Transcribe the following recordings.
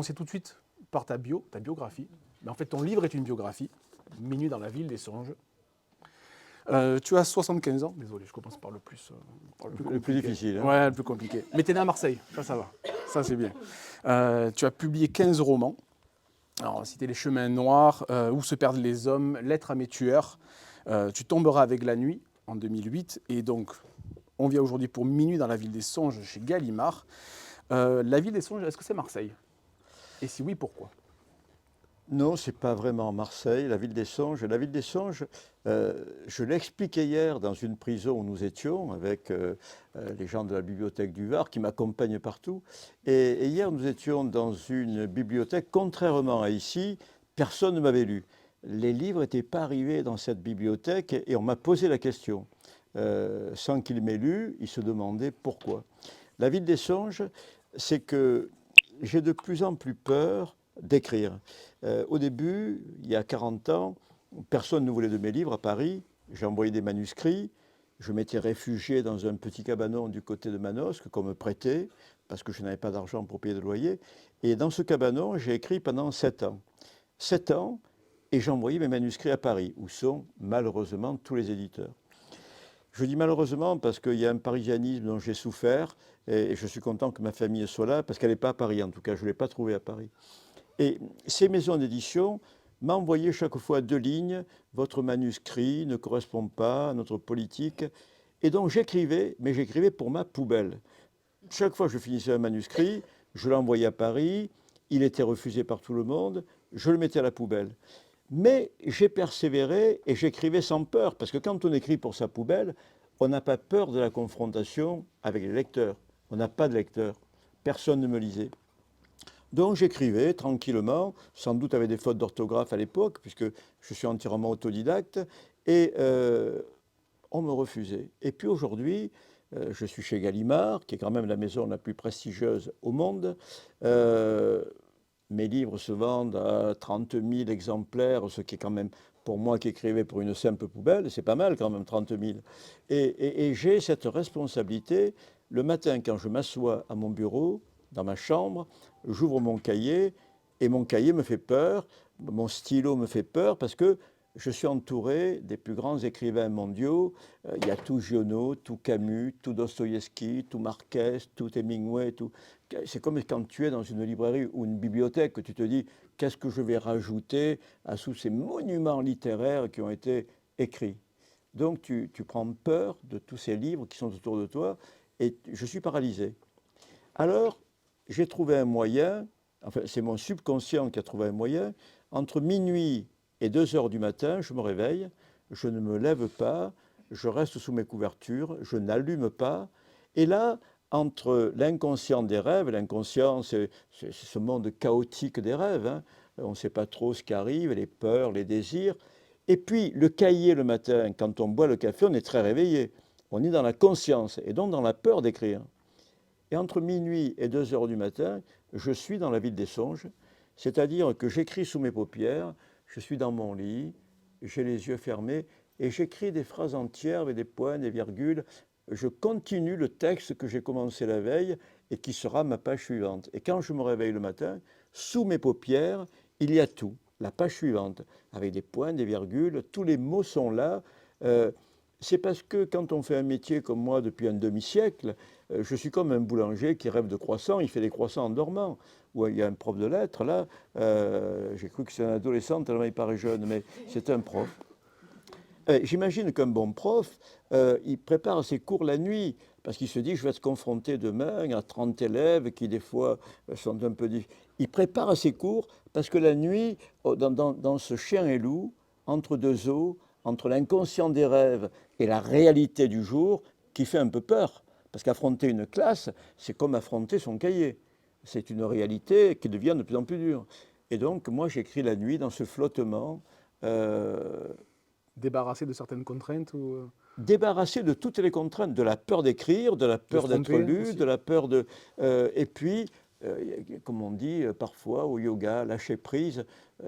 commencer tout de suite par ta biographie. Mais en fait, ton livre est une biographie, Minuit dans la ville des songes. Tu as 75 ans, désolé, je commence par le plus Le plus difficile. Hein. Ouais, le plus compliqué. Mais tu es né à Marseille, ça va. Ça, c'est bien. Tu as publié 15 romans. Alors, on va citer Les Chemins Noirs, Où se perdent les hommes, Lettres à mes tueurs. Tu tomberas avec la nuit, en 2008. Et donc, on vient aujourd'hui pour Minuit dans la ville des songes, chez Gallimard. La ville des songes, est-ce que c'est Marseille? Et si oui, pourquoi? Non, ce n'est pas vraiment Marseille, la ville des songes. La ville des songes, je l'expliquais hier dans une prison où nous étions avec les gens de la bibliothèque du Var qui m'accompagnent partout. Et hier, nous étions dans une bibliothèque, contrairement à ici, personne ne m'avait lu. Les livres n'étaient pas arrivés dans cette bibliothèque et on m'a posé la question. Sans qu'il m'ait lu, il se demandait pourquoi. La ville des songes, c'est que j'ai de plus en plus peur d'écrire. Au début, il y a 40 ans, personne ne voulait de mes livres à Paris. J'ai envoyé des manuscrits. Je m'étais réfugié dans un petit cabanon du côté de Manosque qu'on me prêtait parce que je n'avais pas d'argent pour payer de loyer. Et dans ce cabanon, j'ai écrit pendant 7 ans. 7 ans, et j'ai envoyé mes manuscrits à Paris, où sont malheureusement tous les éditeurs. Je dis malheureusement parce qu'il y a un parisianisme dont j'ai souffert et je suis content que ma famille soit là parce qu'elle n'est pas à Paris, en tout cas, je ne l'ai pas trouvée à Paris. Et ces maisons d'édition m'envoyaient chaque fois 2 lignes. Votre manuscrit ne correspond pas à notre politique. Et donc j'écrivais, mais j'écrivais pour ma poubelle. Chaque fois que je finissais un manuscrit, je l'envoyais à Paris. Il était refusé par tout le monde. Je le mettais à la poubelle. Mais j'ai persévéré et j'écrivais sans peur. Parce que quand on écrit pour sa poubelle, on n'a pas peur de la confrontation avec les lecteurs. On n'a pas de lecteurs. Personne ne me lisait. Donc j'écrivais tranquillement, sans doute avec des fautes d'orthographe à l'époque, puisque je suis entièrement autodidacte, et on me refusait. Et puis aujourd'hui, je suis chez Gallimard, qui est quand même la maison la plus prestigieuse au monde. Mes livres se vendent à 30 000 exemplaires, ce qui est quand même, pour moi qui écrivais pour une simple poubelle, c'est pas mal quand même, 30 000. Et j'ai cette responsabilité. Le matin, quand je m'assois à mon bureau, dans ma chambre, j'ouvre mon cahier et mon cahier me fait peur, mon stylo me fait peur parce que je suis entouré des plus grands écrivains mondiaux. Il y a tout Giono, tout Camus, tout Dostoïevski, tout Marquez, tout Hemingway. Tout... C'est comme quand tu es dans une librairie ou une bibliothèque que tu te dis qu'est-ce que je vais rajouter à tous ces monuments littéraires qui ont été écrits. Donc tu prends peur de tous ces livres qui sont autour de toi et je suis paralysé. Alors, j'ai trouvé un moyen, enfin c'est mon subconscient qui a trouvé un moyen, entre minuit et 2 heures du matin, je me réveille, je ne me lève pas, je reste sous mes couvertures, je n'allume pas, et là, entre l'inconscient des rêves, l'inconscient c'est ce monde chaotique des rêves, hein, on ne sait pas trop ce qui arrive, les peurs, les désirs, et puis le cahier le matin, quand on boit le café, on est très réveillé, on est dans la conscience, et donc dans la peur d'écrire. Et entre minuit et 2 heures du matin, je suis dans la ville des songes, c'est-à-dire que j'écris sous mes paupières, je suis dans mon lit, j'ai les yeux fermés et j'écris des phrases entières avec des points, des virgules. Je continue le texte que j'ai commencé la veille et qui sera ma page suivante. Et quand je me réveille le matin, sous mes paupières, il y a tout, la page suivante, avec des points, des virgules, tous les mots sont là. C'est parce que quand on fait un métier comme moi depuis un demi-siècle, je suis comme un boulanger qui rêve de croissants, il fait des croissants en dormant. Ou il y a un prof de lettres, là, j'ai cru que c'était un adolescent tellement il paraît jeune, mais c'est un prof. J'imagine qu'un bon prof, il prépare ses cours la nuit, parce qu'il se dit, je vais être confronté demain à 30 élèves qui, des fois, sont un peu difficiles. Il prépare ses cours parce que la nuit, dans ce chien et loup, entre 2 eaux, entre l'inconscient des rêves et la réalité du jour, qui fait un peu peur. Parce qu'affronter une classe, c'est comme affronter son cahier. C'est une réalité qui devient de plus en plus dure. Et donc, moi, j'écris la nuit dans ce flottement. Débarrassé de certaines contraintes ou Débarrassé de toutes les contraintes, de la peur d'écrire, de la de peur se d'être tromper lu, aussi? de la peur de... et puis, comme on dit parfois au yoga, lâcher prise.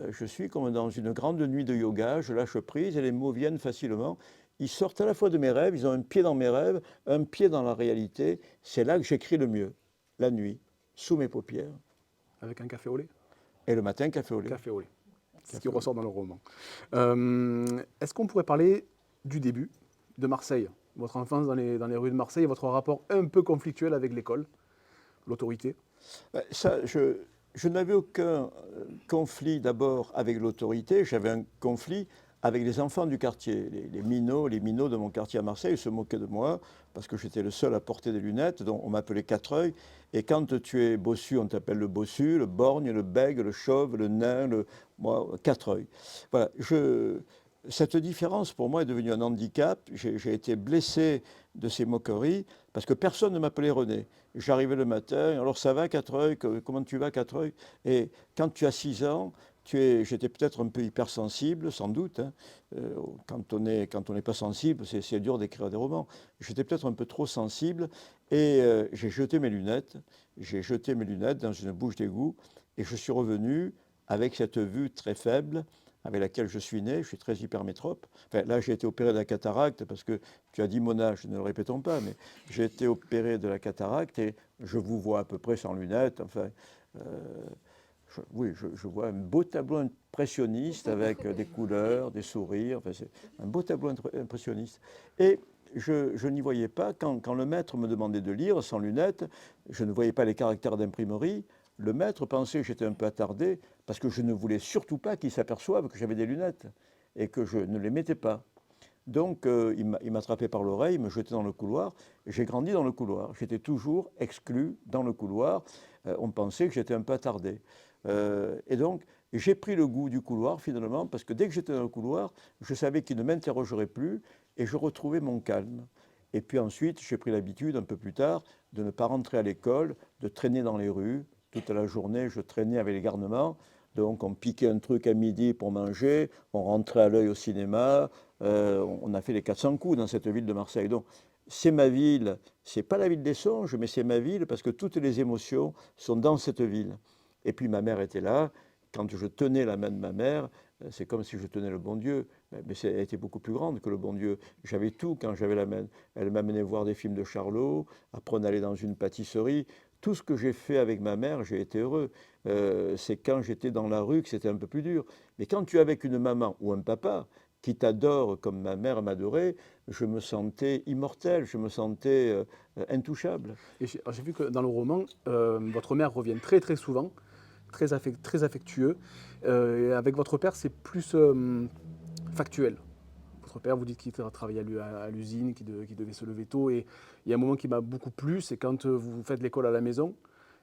Je suis comme dans une grande nuit de yoga, je lâche prise et les mots viennent facilement. Ils sortent à la fois de mes rêves, ils ont un pied dans mes rêves, un pied dans la réalité. C'est là que j'écris le mieux, la nuit, sous mes paupières. avec un café au lait. Et le matin, café au lait. Café au lait. C'est ce Café qui au lait. ressort dans le roman. Est-ce qu'on pourrait parler du début de Marseille, votre enfance dans les rues de Marseille, et votre rapport un peu conflictuel avec l'école, l'autorité? Ça, je n'avais aucun conflit d'abord avec l'autorité, j'avais un conflit avec les enfants du quartier. Les minots de mon quartier à Marseille se moquaient de moi parce que j'étais le seul à porter des lunettes, donc on m'appelait Quatre-Œils. Et quand tu es bossu, on t'appelle le bossu, le borgne, le bègue, le chauve, le nain, moi, Quatre-Œils. Voilà, cette différence pour moi est devenue un handicap. J'ai été blessé de ces moqueries parce que personne ne m'appelait René. J'arrivais le matin, alors ça va Quatre-Œils, comment tu vas Quatre-Œils? Et quand tu as 6 ans, j'étais peut-être un peu hypersensible, sans doute, hein. Quand on n'est pas sensible, c'est dur d'écrire des romans. J'étais peut-être un peu trop sensible et j'ai jeté mes lunettes. J'ai jeté mes lunettes dans une bouche d'égout et je suis revenu avec cette vue très faible avec laquelle je suis né. Je suis très hypermétrope. Enfin, là, j'ai été opéré de la cataracte parce que tu as dit mon âge, ne le répétons pas, mais j'ai été opéré de la cataracte et je vous vois à peu près sans lunettes. Enfin, euh, oui, je vois un beau tableau impressionniste avec des couleurs, des sourires. Enfin, c'est un beau tableau impressionniste. Et je n'y voyais pas, quand le maître me demandait de lire sans lunettes, je ne voyais pas les caractères d'imprimerie. Le maître pensait que j'étais un peu attardé parce que je ne voulais surtout pas qu'il s'aperçoive que j'avais des lunettes et que je ne les mettais pas. Donc il m'attrapait par l'oreille, il me jetait dans le couloir. J'ai grandi dans le couloir. J'étais toujours exclu dans le couloir. On pensait que j'étais un peu attardé. Et donc j'ai pris le goût du couloir finalement parce que dès que j'étais dans le couloir, je savais qu'il ne m'interrogerait plus et je retrouvais mon calme. Et puis ensuite, j'ai pris l'habitude, un peu plus tard, de ne pas rentrer à l'école, de traîner dans les rues. Toute la journée, je traînais avec les garnements. Donc on piquait un truc à midi pour manger, on rentrait à l'œil au cinéma, on a fait les 400 coups dans cette ville de Marseille. Donc c'est ma ville, c'est pas la ville des songes, mais c'est ma ville parce que toutes les émotions sont dans cette ville. Et puis ma mère était là. Quand je tenais la main de ma mère, c'est comme si je tenais le bon Dieu. Mais elle était beaucoup plus grande que le bon Dieu. J'avais tout quand j'avais la main. Elle m'amenait voir des films de Charlot, après on allait dans une pâtisserie. Tout ce que j'ai fait avec ma mère, j'ai été heureux. C'est quand j'étais dans la rue que c'était un peu plus dur. Mais quand tu es avec une maman ou un papa qui t'adore comme ma mère m'adorait, je me sentais immortel, je me sentais intouchable. Et j'ai vu que dans le roman, votre mère revient très très souvent, très affectueux. Et avec votre père, c'est plus factuel. Votre père, vous dites qu'il travaillait à l'usine, qu'il devait se lever tôt. Et il y a un moment qui m'a beaucoup plu, c'est quand vous faites l'école à la maison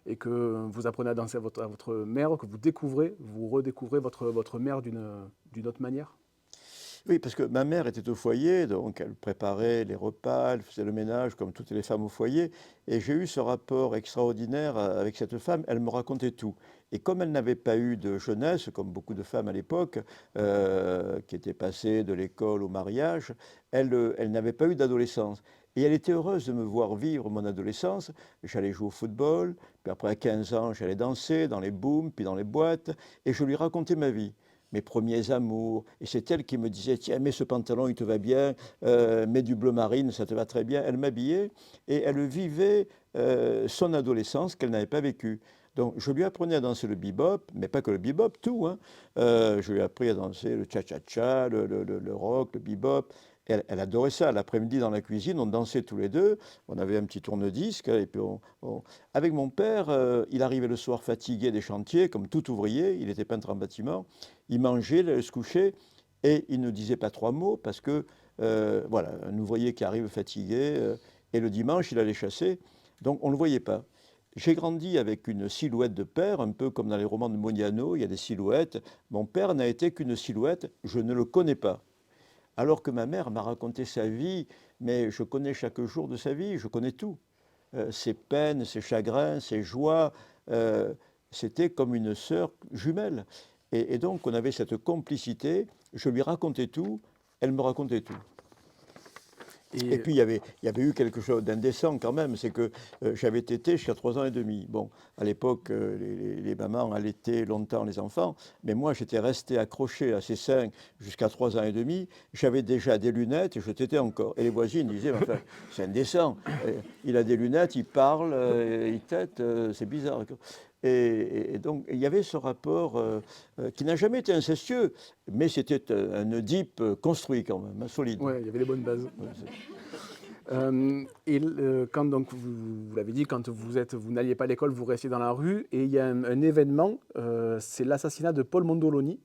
et que vous apprenez à danser à votre mère, que vous redécouvrez votre mère d'une autre manière. Oui, parce que ma mère était au foyer, donc elle préparait les repas, elle faisait le ménage comme toutes les femmes au foyer. Et j'ai eu ce rapport extraordinaire avec cette femme, elle me racontait tout. Et comme elle n'avait pas eu de jeunesse, comme beaucoup de femmes à l'époque, qui étaient passées de l'école au mariage, elle n'avait pas eu d'adolescence. Et elle était heureuse de me voir vivre mon adolescence. J'allais jouer au football, puis après à 15 ans, j'allais danser dans les booms, puis dans les boîtes, et je lui racontais ma vie, mes premiers amours. Et c'est elle qui me disait, tiens, mets ce pantalon, il te va bien, mets du bleu marine, ça te va très bien. Elle m'habillait et elle vivait son adolescence qu'elle n'avait pas vécue. Donc je lui apprenais à danser le bebop, mais pas que le bebop, tout, hein. Je lui ai appris à danser le cha-cha-cha, le rock, le bebop. Elle adorait ça. L'après-midi dans la cuisine, on dansait tous les deux. On avait un petit tourne-disque. Et puis avec mon père, il arrivait le soir fatigué des chantiers, comme tout ouvrier. Il était peintre en bâtiment. Il mangeait, il allait se coucher et il ne disait pas 3 mots parce que, voilà, un ouvrier qui arrive fatigué et le dimanche, il allait chasser. Donc on ne le voyait pas. J'ai grandi avec une silhouette de père, un peu comme dans les romans de Modiano, il y a des silhouettes. Mon père n'a été qu'une silhouette, je ne le connais pas. Alors que ma mère m'a raconté sa vie, mais je connais chaque jour de sa vie, je connais tout. Ses peines, ses chagrins, ses joies, c'était comme une sœur jumelle. Et donc on avait cette complicité, je lui racontais tout, elle me racontait tout. Et Et puis il y avait eu quelque chose d'indécent quand même, c'est que j'avais tété jusqu'à 3 ans et demi. Bon, à l'époque, les mamans allaitaient longtemps les enfants, mais moi j'étais resté accroché à ces seins jusqu'à 3 ans et demi. J'avais déjà des lunettes et je tétais encore. Et les voisines disaient, enfin, c'est indécent, il a des lunettes, il parle, il tète, c'est bizarre. Et donc, il y avait ce rapport qui n'a jamais été incestueux, mais c'était un Oedipe construit quand même, solide. Ouais, il y avait les bonnes bases. Quand donc vous l'avez dit, quand vous n'alliez pas à l'école, vous restiez dans la rue, et il y a un événement, c'est l'assassinat de Paul Mondoloni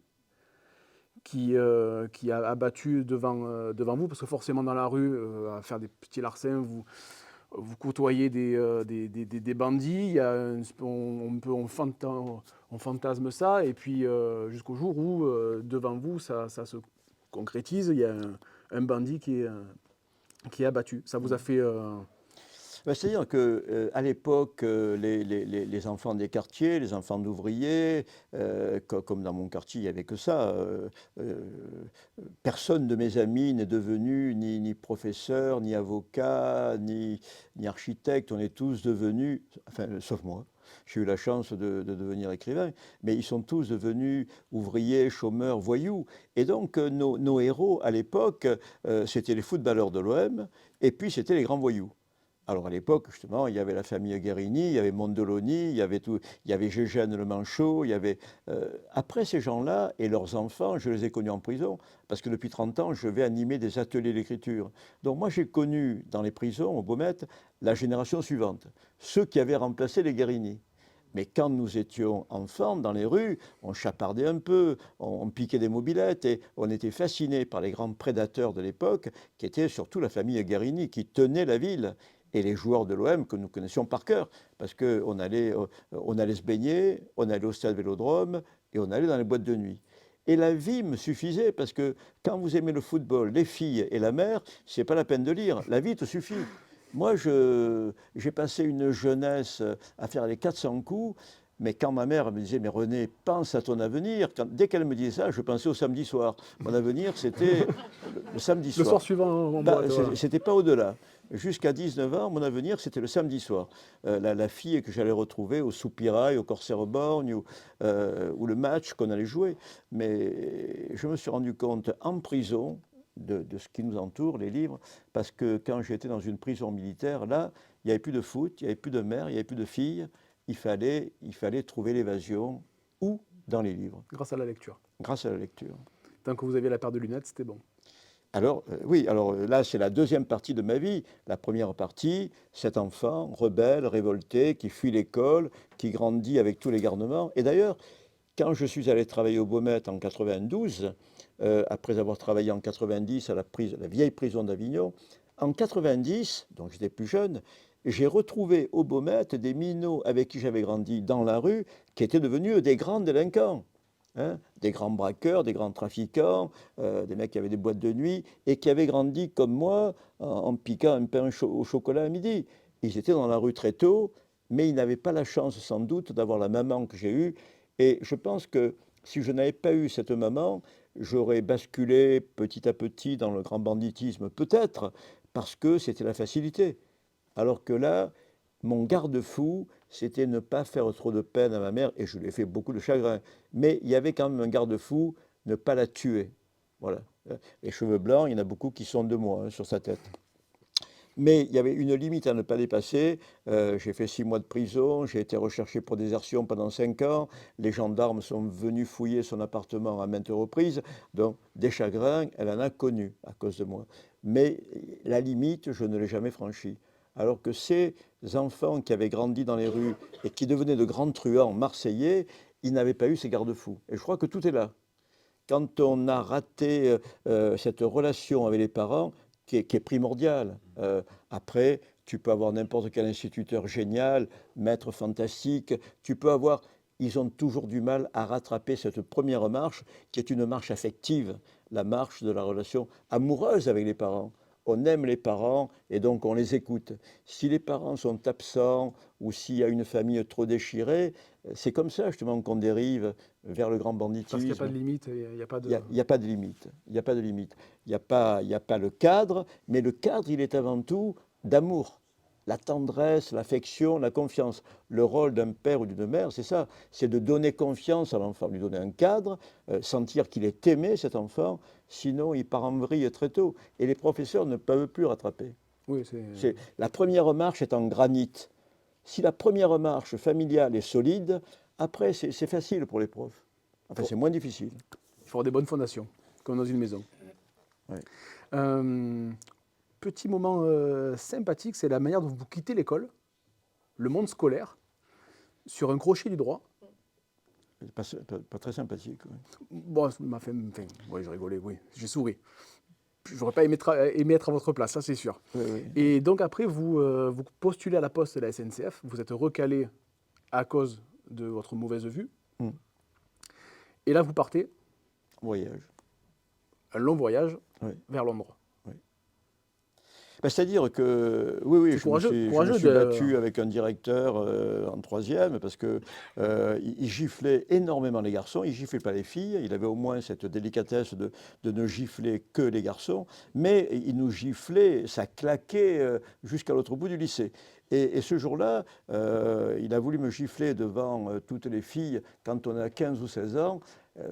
qui a abattu devant vous, parce que forcément dans la rue, à faire des petits larcins, vous côtoyez des bandits, il y a on fantasme ça, et puis jusqu'au jour où devant vous ça se concrétise, il y a un bandit qui est abattu. Ça vous a fait... Ben, c'est-à-dire qu'à l'époque, les enfants des quartiers, les enfants d'ouvriers, comme dans mon quartier, il n'y avait que ça. Personne de mes amis n'est devenu ni professeur, ni avocat, ni architecte. On est tous devenus, enfin, sauf moi. J'ai eu la chance de devenir écrivain, mais ils sont tous devenus ouvriers, chômeurs, voyous. Et donc, nos héros, à l'époque, c'était les footballeurs de l'OM, et puis c'était les grands voyous. Alors à l'époque, justement, il y avait la famille Guérini, il y avait Mondoloni, il y avait Gégène le Manchot, il y avait... après ces gens-là et leurs enfants, je les ai connus en prison, parce que depuis 30 ans, je vais animer des ateliers d'écriture. Donc moi, j'ai connu dans les prisons, au Baumette, la génération suivante, ceux qui avaient remplacé les Guérini. Mais quand nous étions enfants dans les rues, on chapardait un peu, on piquait des mobylettes et on était fascinés par les grands prédateurs de l'époque, qui étaient surtout la famille Guérini, qui tenait la ville. Et les joueurs de l'OM que nous connaissions par cœur, parce qu'on allait se baigner, on allait au stade Vélodrome et on allait dans les boîtes de nuit. Et la vie me suffisait, parce que quand vous aimez le football, les filles et la mer, c'est pas la peine de lire, la vie te suffit. Moi, j'ai passé une jeunesse à faire les 400 coups, mais quand ma mère me disait, mais René, pense à ton avenir, dès qu'elle me disait ça, je pensais au samedi soir. Mon avenir, c'était le samedi soir. Le soir suivant, en boîte. C'était pas au-delà. Jusqu'à 19 ans, mon avenir, c'était le samedi soir. La fille que j'allais retrouver au Soupirail, au Corsaire Borgne, ou le match qu'on allait jouer. Mais je me suis rendu compte en prison de ce qui nous entoure, les livres, parce que quand j'étais dans une prison militaire, là, il n'y avait plus de foot, il n'y avait plus de mère, il n'y avait plus de filles. Il fallait trouver l'évasion où? Dans les livres. Grâce à la lecture. Grâce à la lecture. Tant que vous aviez la paire de lunettes, c'était bon. Alors, oui, alors là, c'est la deuxième partie de ma vie. La première partie, cet enfant rebelle, révolté, qui fuit l'école, qui grandit avec tous les garnements. Et d'ailleurs, quand je suis allé travailler au Baumette en 92, après avoir travaillé en 90 à la vieille prison d'Avignon, en 90, donc j'étais plus jeune, j'ai retrouvé au Baumette des minots avec qui j'avais grandi dans la rue, qui étaient devenus des grands délinquants. Hein, des grands braqueurs, des grands trafiquants, des mecs qui avaient des boîtes de nuit et qui avaient grandi comme moi en piquant un pain au chocolat à midi. Ils étaient dans la rue très tôt, mais ils n'avaient pas la chance sans doute d'avoir la maman que j'ai eue. Et je pense que si je n'avais pas eu cette maman, j'aurais basculé petit à petit dans le grand banditisme, peut-être, parce que c'était la facilité. Alors que là, mon garde-fou, c'était ne pas faire trop de peine à ma mère, et je lui ai fait beaucoup de chagrin. Mais il y avait quand même un garde-fou, ne pas la tuer. Voilà. Les cheveux blancs, il y en a beaucoup qui sont de moi, hein, sur sa tête. Mais il y avait une limite à ne pas dépasser. J'ai fait 6 mois de prison, j'ai été recherché pour désertion pendant 5 ans. Les gendarmes sont venus fouiller son appartement à maintes reprises. Donc, des chagrins, elle en a connu à cause de moi. Mais la limite, je ne l'ai jamais franchie. Alors que ces enfants qui avaient grandi dans les rues et qui devenaient de grands truands marseillais, ils n'avaient pas eu ces garde-fous. Et je crois que tout est là. Quand on a raté cette relation avec les parents, qui est primordiale, après, tu peux avoir n'importe quel instituteur génial, maître fantastique, tu peux avoir... Ils ont toujours du mal à rattraper cette première marche, qui est une marche affective, la marche de la relation amoureuse avec les parents. On aime les parents et donc on les écoute. Si les parents sont absents ou s'il y a une famille trop déchirée, c'est comme ça justement qu'on dérive vers le grand banditisme. Parce qu'il n'y a pas de limite, il n'y a pas de... Il n'y a pas de limite. Il n'y a pas de limite. Il n'y a pas le cadre, mais le cadre, il est avant tout d'amour. La tendresse, l'affection, la confiance. Le rôle d'un père ou d'une mère, c'est ça. C'est de donner confiance à l'enfant, lui donner un cadre, sentir qu'il est aimé, cet enfant. Sinon, il part en vrille très tôt. Et les professeurs ne peuvent plus rattraper. Oui, La première marche est en granit. Si la première marche familiale est solide, après, c'est facile pour les profs. Enfin, c'est moins difficile. Il faut avoir des bonnes fondations, comme dans une maison. Ouais. Petit moment sympathique, c'est la manière dont vous quittez l'école, le monde scolaire, sur un crochet du droit. Pas très sympathique. Ouais. Bon, ça m'a fait, enfin, ouais, j'ai rigolé, oui, j'ai souri. J'aurais pas aimé être à votre place, ça c'est sûr. Oui, oui. Et donc après, vous postulez à la poste de la SNCF, vous êtes recalé à cause de votre mauvaise vue. Mm. Et là, vous partez, Voyage. un long voyage Oui. vers Londres. Ben, c'est-à-dire que, oui, C'est je me courageux suis de... battu avec un directeur en troisième parce que il giflait énormément les garçons, il giflait pas les filles, il avait au moins cette délicatesse de ne gifler que les garçons, mais il nous giflait, ça claquait jusqu'à l'autre bout du lycée. Et ce jour-là, il a voulu me gifler devant toutes les filles quand on a 15 ou 16 ans.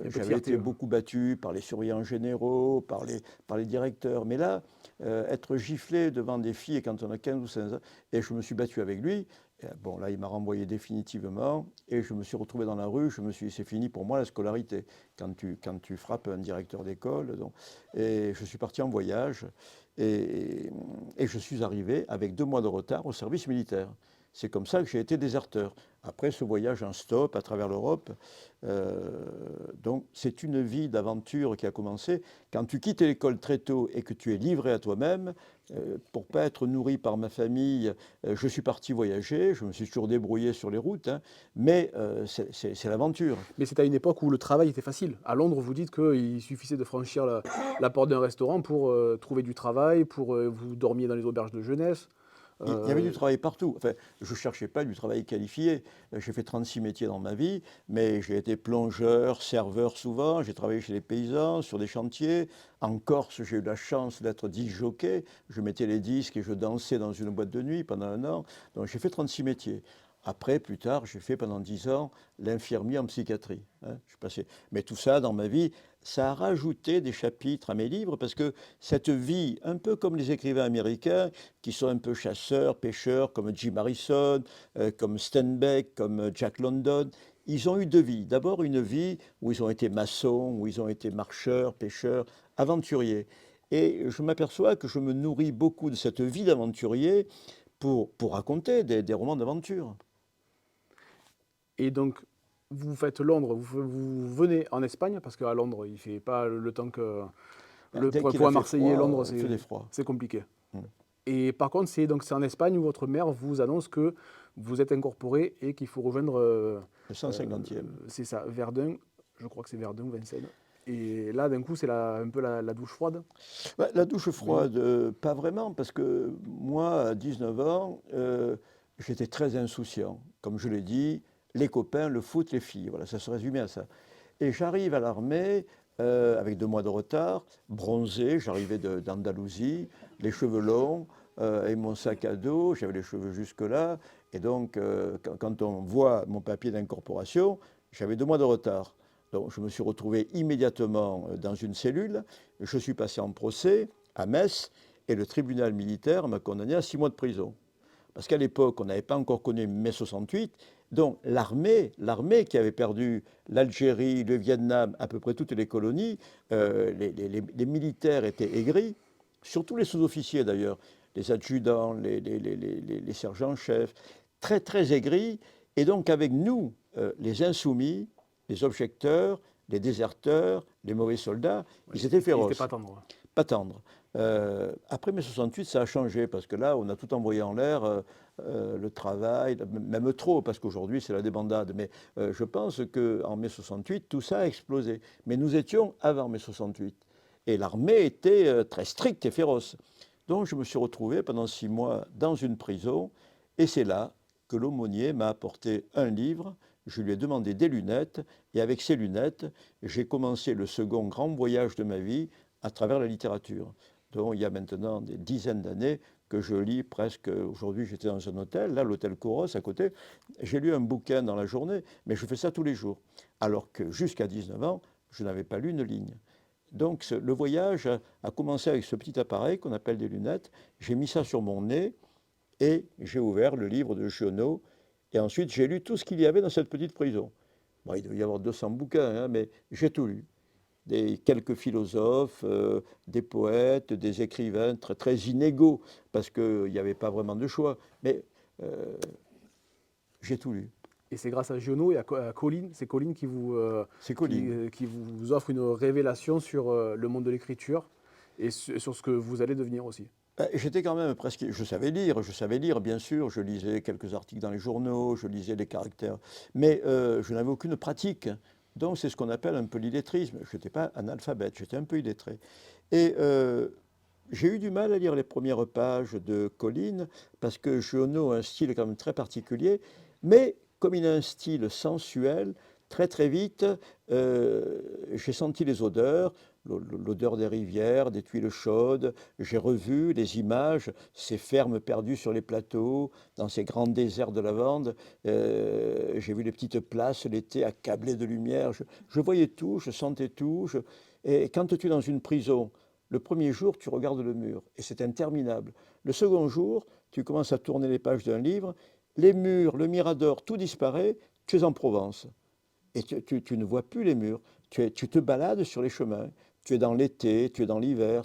J'avais été beaucoup battu par les surveillants généraux, par les directeurs, mais là, être giflé devant des filles quand on a 15 ou 16 ans, et je me suis battu avec lui. Et bon, là, il m'a renvoyé définitivement, et je me suis retrouvé dans la rue, je me suis dit, c'est fini pour moi la scolarité, quand tu frappes un directeur d'école. Et je suis parti en voyage, et je suis arrivé avec 2 mois de retard au service militaire. C'est comme ça que j'ai été déserteur. Après ce voyage en stop à travers l'Europe, donc c'est une vie d'aventure qui a commencé. Quand tu quittes l'école très tôt et que tu es livré à toi-même, pour ne pas être nourri par ma famille, je suis parti voyager, je me suis toujours débrouillé sur les routes, hein, mais c'est l'aventure. Mais c'est à une époque où le travail était facile. À Londres, vous dites qu'il suffisait de franchir la porte d'un restaurant pour trouver du travail, pour vous dormiez dans les auberges de jeunesse. Il y avait du travail partout. Enfin, je ne cherchais pas du travail qualifié. J'ai fait 36 métiers dans ma vie, mais j'ai été plongeur, serveur souvent. J'ai travaillé chez les paysans, sur des chantiers. En Corse, j'ai eu la chance d'être disc-jockey. Je mettais les disques et je dansais dans une boîte de nuit pendant 1 an. Donc j'ai fait 36 métiers. Après, plus tard, j'ai fait pendant 10 ans l'infirmier en psychiatrie. Hein. Mais tout ça, dans ma vie, ça a rajouté des chapitres à mes livres parce que cette vie, un peu comme les écrivains américains, qui sont un peu chasseurs, pêcheurs, comme Jim Harrison, comme Steinbeck, comme Jack London, ils ont eu 2 vies. D'abord, une vie où ils ont été maçons, où ils ont été marcheurs, pêcheurs, aventuriers. Et je m'aperçois que je me nourris beaucoup de cette vie d'aventurier pour raconter des romans d'aventure. Et donc, vous faites Londres, vous venez en Espagne, parce qu'à Londres, il ne fait pas le temps que... Dès qu'il Pour a un fait Marseillais, froid, Londres, il faisait froid. c'est compliqué. Mm. Et par contre, c'est en Espagne où votre mère vous annonce que vous êtes incorporé et qu'il faut rejoindre... Le 150e. c'est ça, Verdun, je crois que c'est Verdun, Vincennes. Et là, d'un coup, c'est un peu la douche froide. Bah, la douche froide, pas vraiment, parce que moi, à 19 ans, j'étais très insouciant. Comme je l'ai dit, les copains, le foot, les filles. Voilà, ça se résumait à ça. Et j'arrive à l'armée avec 2 mois de retard, bronzé, j'arrivais d'Andalousie, les cheveux longs, et mon sac à dos, j'avais les cheveux jusque-là. Et donc, quand on voit mon papier d'incorporation, j'avais 2 mois de retard. Donc, je me suis retrouvé immédiatement dans une cellule. Je suis passé en procès à Metz et le tribunal militaire m'a condamné à 6 mois de prison. Parce qu'à l'époque, on n'avait pas encore connu mai 68. Donc l'armée qui avait perdu l'Algérie, le Vietnam, à peu près toutes les colonies, les militaires étaient aigris, surtout les sous-officiers d'ailleurs, les adjudants, les sergents-chefs, très très aigris. Et donc avec nous, les insoumis, les objecteurs, les déserteurs, les mauvais soldats, Oui, ils étaient féroces. Ils n'étaient pas tendres. Pas tendre. Après mai 68, ça a changé parce que là, on a tout envoyé en l'air, le travail, même trop, parce qu'aujourd'hui, c'est la débandade. Mais je pense qu'en mai 68, tout ça a explosé. Mais nous étions avant mai 68. Et l'armée était très stricte et féroce. Donc, je me suis retrouvé pendant 6 mois dans une prison. Et c'est là que l'aumônier m'a apporté un livre. Je lui ai demandé des lunettes. Et avec ces lunettes, j'ai commencé le second grand voyage de ma vie à travers la littérature. Donc il y a maintenant des dizaines d'années que je lis presque, aujourd'hui j'étais dans un hôtel, là l'hôtel Kouros à côté, j'ai lu un bouquin dans la journée, mais je fais ça tous les jours. Alors que jusqu'à 19 ans, je n'avais pas lu une ligne. Donc le voyage a commencé avec ce petit appareil qu'on appelle des lunettes, j'ai mis ça sur mon nez, Et j'ai ouvert le livre de Giono, et ensuite j'ai lu tout ce qu'il y avait dans cette petite prison. Bon, il devait y avoir 200 bouquins, hein, mais j'ai tout lu. Quelques philosophes, des poètes, des écrivains très, très inégaux, parce qu'il n'y avait pas vraiment de choix. Mais euh, j'ai tout lu. Et c'est grâce à Giono et à Colline, c'est Colline C'est Colline. qui vous offre une révélation sur le monde de l'écriture et sur ce que vous allez devenir aussi. J'étais quand même presque. Je savais lire, bien sûr. Je lisais quelques articles dans les journaux, je lisais les caractères. Mais je n'avais aucune pratique. Donc c'est ce qu'on appelle un peu l'illettrisme. Je n'étais pas analphabète, j'étais un peu illettré. Et j'ai eu du mal à lire les premières pages de Colline, parce que Giono a un style quand même très particulier. Mais comme il a un style sensuel, très très vite, j'ai senti les odeurs, l'odeur des rivières, des tuiles chaudes. J'ai revu les images, ces fermes perdues sur les plateaux, dans ces grands déserts de lavande. J'ai vu les petites places l'été accablées de lumière. Je voyais tout, je sentais tout. Et quand tu es dans une prison, le premier jour, tu regardes le mur et c'est interminable. Le second jour, tu commences à tourner les pages d'un livre, les murs, le mirador, tout disparaît, tu es en Provence. Et tu ne vois plus les murs. Tu te balades sur les chemins. Tu es dans l'été, tu es dans l'hiver.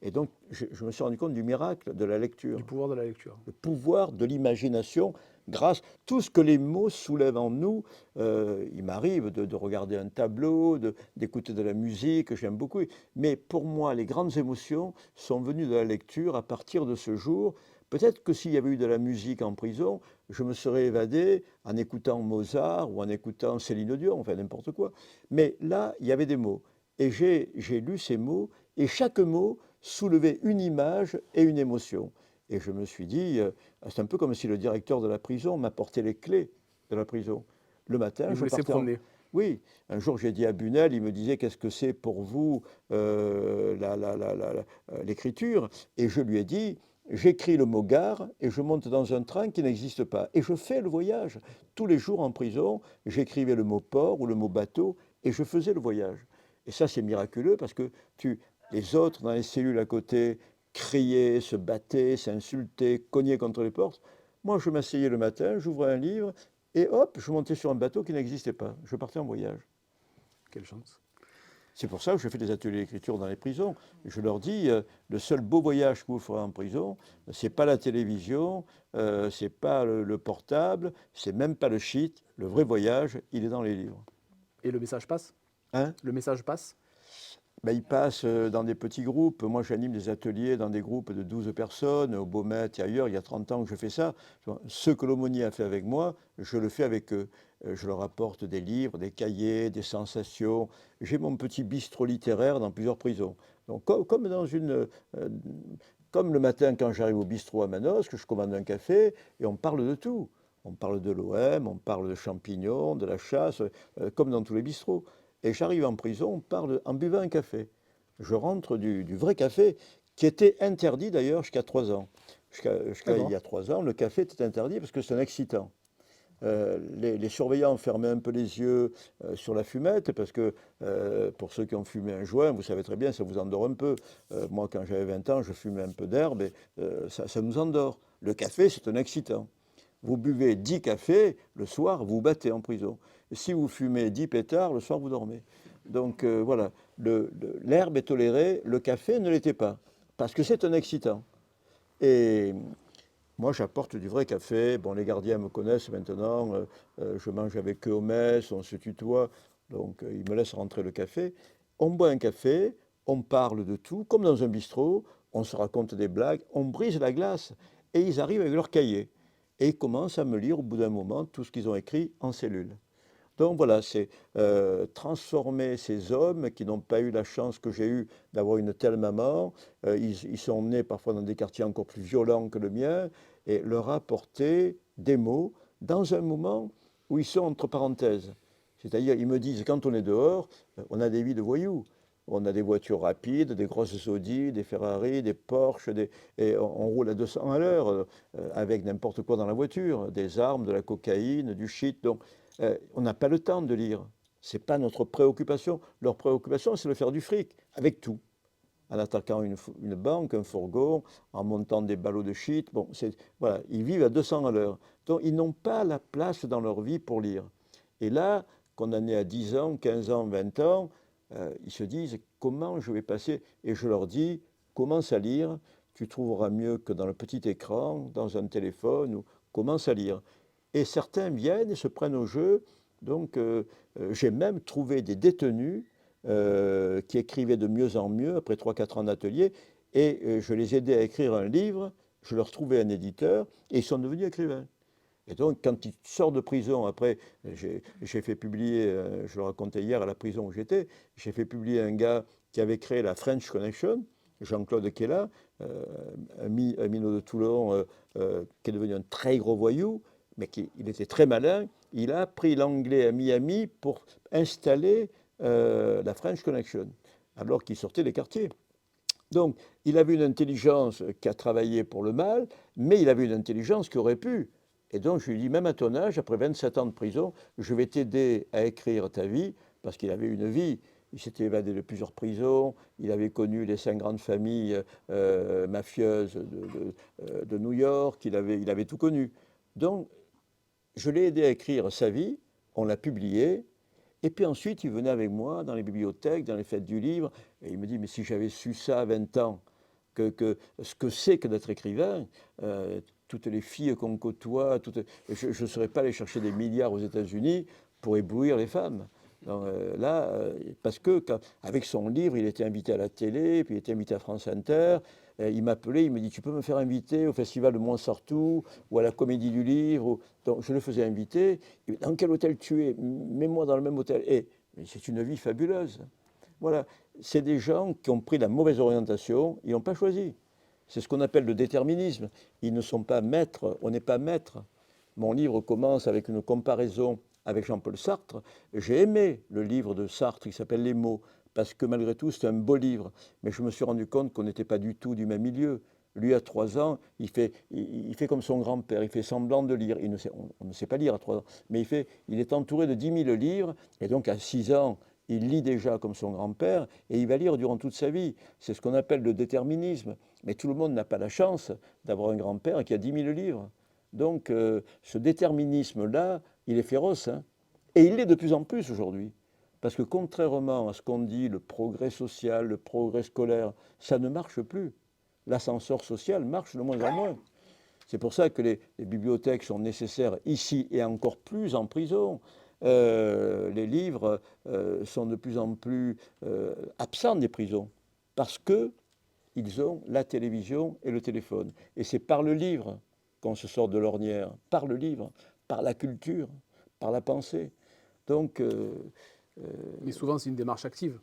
Et donc, je me suis rendu compte du miracle de la lecture, Du pouvoir de la lecture. le pouvoir de l'imagination grâce à tout ce que les mots soulèvent en nous. Il m'arrive de regarder un tableau, d'écouter de la musique, j'aime beaucoup. Mais pour moi, les grandes émotions sont venues de la lecture à partir de ce jour. Peut-être que s'il y avait eu de la musique en prison, je me serais évadé en écoutant Mozart ou en écoutant Céline Dion, enfin n'importe quoi. Mais là, il y avait des mots. Et j'ai lu ces mots, et chaque mot soulevait une image et une émotion. Et je me suis dit, c'est un peu comme si le directeur de la prison m'apportait les clés de la prison. Le matin, Et vous je laissez partais en... promener. Oui, un jour j'ai dit à Bunel, il me disait qu'est-ce que c'est pour vous l'écriture. Et je lui ai dit, j'écris le mot gare et je monte dans un train qui n'existe pas. Et je fais le voyage. Tous les jours en prison, j'écrivais le mot port ou le mot bateau et je faisais le voyage. Et ça, c'est miraculeux parce que les autres dans les cellules à côté criaient, se battaient, s'insultaient, cognaient contre les portes. Moi, je m'asseyais le matin, j'ouvrais un livre et hop, je montais sur un bateau qui n'existait pas. Je partais en voyage. Quelle chance. C'est pour ça que je fais des ateliers d'écriture dans les prisons. Je leur dis, le seul beau voyage que vous ferez en prison, c'est pas la télévision, c'est pas le portable, c'est même pas le shit. Le vrai voyage, il est dans les livres. Et le message passe. Hein? Le message passe. Ben, ils passent dans des petits groupes. Moi, j'anime des ateliers dans des groupes de 12 personnes, au Beaumet et ailleurs. Il y a 30 ans que je fais ça. Ce que l'aumônier a fait avec moi, je le fais avec eux. Je leur apporte des livres, des cahiers, des sensations. J'ai mon petit bistrot littéraire dans plusieurs prisons. Donc, comme dans comme le matin quand j'arrive au bistrot à Manosque, que je commande un café et on parle de tout. On parle de l'OM, on parle de champignons, de la chasse, comme dans tous les bistrots. Et j'arrive en prison, on parle en buvant un café. Je rentre du vrai café, qui était interdit d'ailleurs jusqu'à 3 ans. Jusqu'à il y D'accord. a 3 ans, le café était interdit parce que c'est un excitant. Les surveillants fermaient un peu les yeux sur la fumette parce que pour ceux qui ont fumé un joint, vous savez très bien, ça vous endort un peu. Moi, quand j'avais 20 ans, je fumais un peu d'herbe et ça nous endort. Le café, c'est un excitant. Vous buvez 10 cafés, le soir, vous vous battez en prison. Et si vous fumez 10 pétards, le soir, vous dormez. Donc voilà, l'herbe est tolérée, le café ne l'était pas, parce que c'est un excitant. Et moi, j'apporte du vrai café. Bon, les gardiens me connaissent maintenant, je mange avec eux au mess, on se tutoie, donc ils me laissent rentrer le café. On boit un café, on parle de tout, comme dans un bistrot, on se raconte des blagues, on brise la glace, et ils arrivent avec leur cahier. Et ils commencent à me lire au bout d'un moment tout ce qu'ils ont écrit en cellule. Donc voilà, c'est transformer ces hommes qui n'ont pas eu la chance que j'ai eue d'avoir une telle maman. Ils sont nés parfois dans des quartiers encore plus violents que le mien, et leur apporter des mots dans un moment où ils sont entre parenthèses. C'est-à-dire, ils me disent, quand on est dehors, on a des vies de voyous. On a des voitures rapides, des grosses Audi, des Ferrari, des Porsche, et on roule à 200 à l'heure avec n'importe quoi dans la voiture, des armes, de la cocaïne, du shit. Donc, on n'a pas le temps de lire. Ce n'est pas notre préoccupation. Leur préoccupation, c'est de faire du fric, avec tout. en attaquant une banque, un fourgon, en montant des ballots de shit. Bon, voilà, ils vivent à 200 à l'heure. Donc, ils n'ont pas la place dans leur vie pour lire. Et là, condamnés à 10 ans, 15 ans, 20 ans, ils se disent comment je vais passer. Et je leur dis, commence à lire, tu trouveras mieux que dans le petit écran, dans un téléphone, ou commence à lire. Et certains viennent et se prennent au jeu. Donc, j'ai même trouvé des détenus qui écrivaient de mieux en mieux après 3-4 ans d'atelier. Et je les aidais à écrire un livre, je leur trouvais un éditeur, et ils sont devenus écrivains. Et donc, quand ils sortent de prison, après, j'ai fait publier, je le racontais hier à la prison où j'étais, j'ai fait publier un gars qui avait créé la French Connection, Jean-Claude Kella, un minot de Toulon, qui est devenu un très gros voyou, mais il était très malin. Il a appris l'anglais à Miami pour installer la French Connection, alors qu'il sortait des quartiers. Donc, il avait une intelligence qui a travaillé pour le mal, mais il avait une intelligence qui aurait pu. Et donc, je lui ai dit, même à ton âge, après 27 ans de prison, je vais t'aider à écrire ta vie, parce qu'il avait une vie. Il s'était évadé de plusieurs prisons, il avait connu les 5 grandes familles mafieuses de New York, il avait tout connu. Donc, je l'ai aidé à écrire sa vie, on l'a publié, et puis ensuite, il venait avec moi dans les bibliothèques, dans les fêtes du livre, et il me dit, mais si j'avais su ça à 20 ans, ce que c'est que d'être écrivain, toutes les filles qu'on côtoie, je ne serais pas allé chercher des milliards aux États-Unis pour éblouir les femmes. Donc, parce que avec son livre, il était invité à la télé, puis il était invité à France Inter. Il m'appelait, il me dit, tu peux me faire inviter au festival de Montsartou ou à la Comédie du Livre. Donc je le faisais inviter. Dans quel hôtel tu es? Mets-moi dans le même hôtel. Et c'est une vie fabuleuse. Voilà, c'est des gens qui ont pris la mauvaise orientation, ils n'ont pas choisi. C'est ce qu'on appelle le déterminisme. Ils ne sont pas maîtres, on n'est pas maître. Mon livre commence avec une comparaison avec Jean-Paul Sartre. J'ai aimé le livre de Sartre qui s'appelle Les mots, parce que malgré tout, c'est un beau livre. Mais je me suis rendu compte qu'on n'était pas du tout du même milieu. Lui, à 3 ans, il fait comme son grand-père, il fait semblant de lire. On ne sait pas lire à 3 ans, mais il est entouré de 10 000 livres, et donc à 6 ans, il lit déjà comme son grand-père, et il va lire durant toute sa vie. C'est ce qu'on appelle le déterminisme. Mais tout le monde n'a pas la chance d'avoir un grand-père qui a 10 000 livres. Donc ce déterminisme-là, il est féroce, hein. Et il l'est de plus en plus aujourd'hui. Parce que contrairement à ce qu'on dit, le progrès social, le progrès scolaire, ça ne marche plus. L'ascenseur social marche de moins en moins. C'est pour ça que les bibliothèques sont nécessaires ici et encore plus en prison. Les livres sont de plus en plus absents des prisons parce qu'ils ont la télévision et le téléphone. Et c'est par le livre qu'on se sort de l'ornière, par le livre, par la culture, par la pensée. Donc, Mais souvent, c'est une démarche active.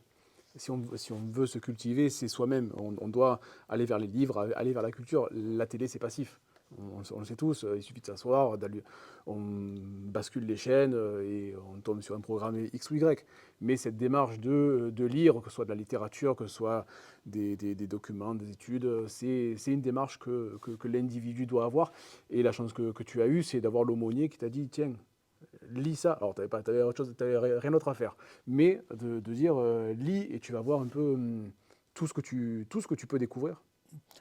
Si on veut se cultiver, c'est soi-même. On doit aller vers les livres, aller vers la culture. La télé, c'est passif. On le sait tous, il suffit de s'asseoir, on bascule les chaînes et on tombe sur un programme X ou Y. Mais cette démarche de lire, que ce soit de la littérature, que ce soit des documents, des études, c'est une démarche que l'individu doit avoir. Et la chance que tu as eue, c'est d'avoir l'aumônier qui t'a dit, tiens, lis ça. Alors, tu n'avais rien d'autre à faire. Mais de dire, lis et tu vas voir un peu tout ce que tu peux découvrir.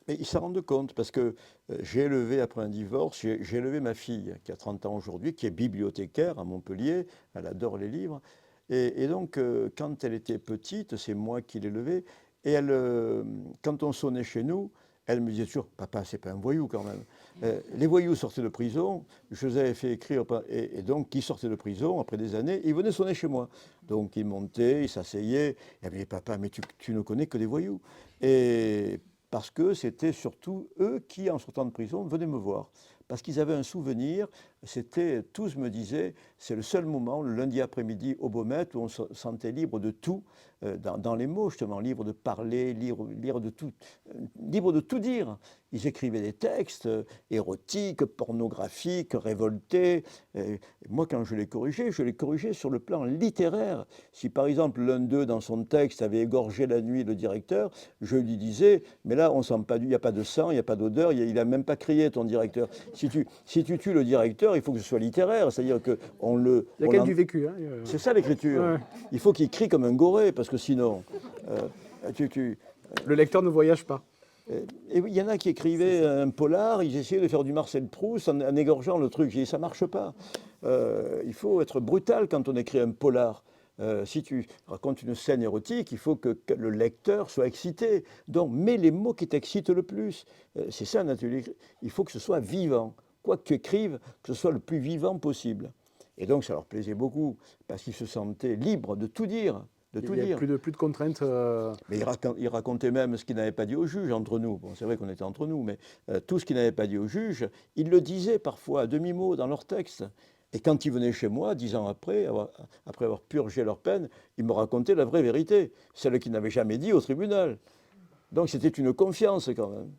mais ils s'en rendent compte parce que j'ai élevé, après un divorce, j'ai élevé ma fille qui a 30 ans aujourd'hui, qui est bibliothécaire à Montpellier, elle adore les livres. Et donc, quand elle était petite, c'est moi qui l'ai élevée, et quand on sonnait chez nous, elle me disait toujours, papa, c'est pas un voyou quand même. Les voyous sortaient de prison, je les avais fait écrire, et donc ils sortaient de prison après des années, ils venaient sonner chez moi. Donc ils montaient, ils s'asseyaient, et elle me disait, papa, mais tu ne connais que des voyous. Et parce que c'était surtout eux qui, en sortant de prison, venaient me voir. Parce qu'ils avaient un souvenir, tous me disaient, c'est le seul moment, le lundi après-midi au Baumette, où on se sentait libre de tout, dans les mots justement, libre de parler, libre de tout dire. Ils écrivaient des textes érotiques, pornographiques, révoltés. Et moi, quand je les corrigeais sur le plan littéraire. Si par exemple l'un d'eux, dans son texte, avait égorgé la nuit le directeur, je lui disais, mais là, on sent pas, il n'y a pas de sang, il n'y a pas d'odeur, il n'a même pas crié ton directeur. Si tu tues le directeur, il faut que ce soit littéraire, c'est-à-dire que on le. Il y a quand même du vécu. Hein. C'est ça l'écriture. Ouais. Il faut qu'il crie comme un goré, parce que sinon, Le lecteur ne voyage pas. Et oui, il y en a qui écrivaient un polar, ils essayaient de faire du Marcel Proust en égorgeant le truc. J'ai dit, ça ne marche pas. Il faut être brutal quand on écrit un polar. Si tu racontes une scène érotique, il faut que le lecteur soit excité. Donc, mets les mots qui t'excitent le plus. C'est ça, naturellement. Il faut que ce soit vivant. Quoi que tu écrives, que ce soit le plus vivant possible. Et donc, ça leur plaisait beaucoup, parce qu'ils se sentaient libres de tout dire. De tout Il n'y a dire. plus de contraintes. Mais il racontait même ce qu'il n'avait pas dit au juge entre nous. Bon, c'est vrai qu'on était entre nous, mais tout ce qu'il n'avait pas dit au juge, il le disait parfois à demi-mot dans leur texte. Et quand ils venaient chez moi, 10 ans après, après avoir purgé leur peine, ils me racontaient la vraie vérité, celle qu'ils n'avaient jamais dit au tribunal. Donc c'était une confiance quand même.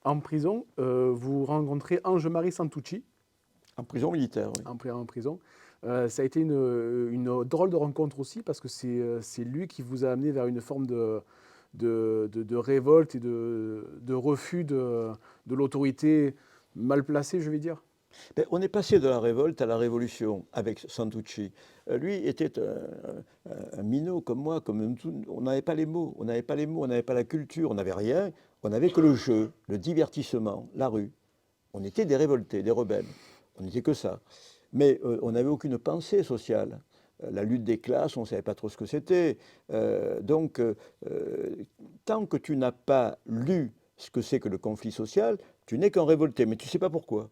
En prison, vous rencontrez Ange-Marie Santucci, En prison militaire, oui. en prison. Ça a été une drôle de rencontre aussi, parce que c'est lui qui vous a amené vers une forme de révolte et de refus de l'autorité mal placée, je vais dire. Ben, on est passé de la révolte à la révolution avec Santucci. Lui était un minot comme moi, comme tout. On n'avait pas les mots, on n'avait pas les mots, on n'avait pas la culture, on n'avait rien. On n'avait que le jeu, le divertissement, la rue. On était des révoltés, des rebelles. On n'était que ça. Mais on n'avait aucune pensée sociale. La lutte des classes, on ne savait pas trop ce que c'était. Donc, tant que tu n'as pas lu ce que c'est que le conflit social, tu n'es qu'un révolté, mais tu ne sais pas pourquoi.